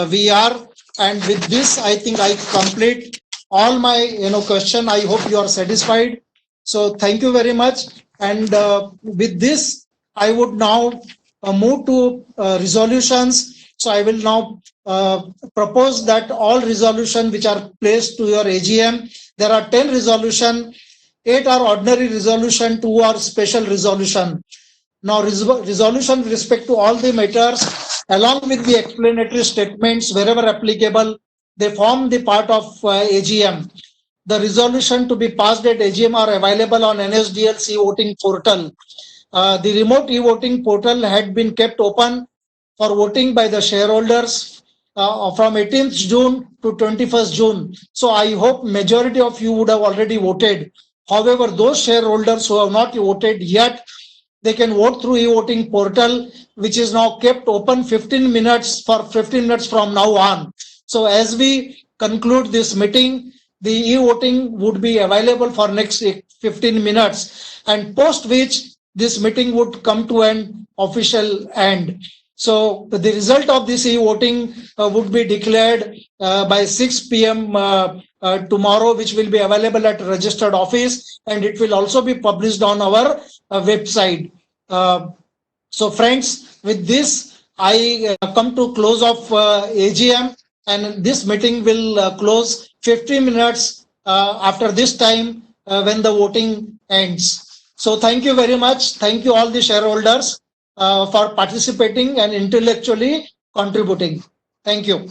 we are. And with this, I think I complete all my question. I hope you are satisfied. So thank you very much. And with this, I would now move to resolutions. So I will now propose that all resolutions which are placed to your AGM, there are 10 resolutions, 8 are ordinary resolution, 2 are special resolution. Now resolution with respect to all the matters, along with the explanatory statements wherever applicable, they form the part of AGM. The resolution to be passed at AGM are available on NSDL e-voting portal. The remote e-voting portal had been kept open for voting by the shareholders from 18th June to 21st June. So I hope majority of you would have already voted. However, those shareholders who have not voted yet, they can vote through e-voting portal, which is now kept open 15 minutes from now on. So as we conclude this meeting, the e-voting would be available for next 15 minutes, and post which this meeting would come to an official end. So the result of this e-voting would be declared by 6 p.m. Tomorrow, which will be available at registered office, and it will also be published on our website. So friends, with this, I come to close of AGM, and this meeting will close 15 minutes after this time when the voting ends. So thank you very much. Thank you all the shareholders for participating and intellectually contributing. Thank you.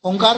Omkar.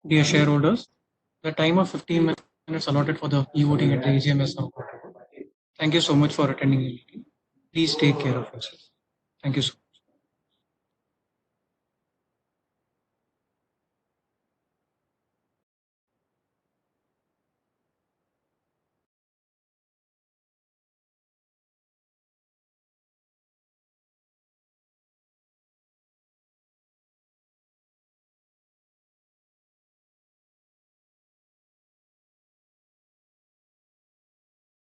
Dear shareholders, the time of 15 minutes allotted for the e-voting at the AGM is now over. Thank you so much for attending the meeting. Please take care of yourself. Thank you so much.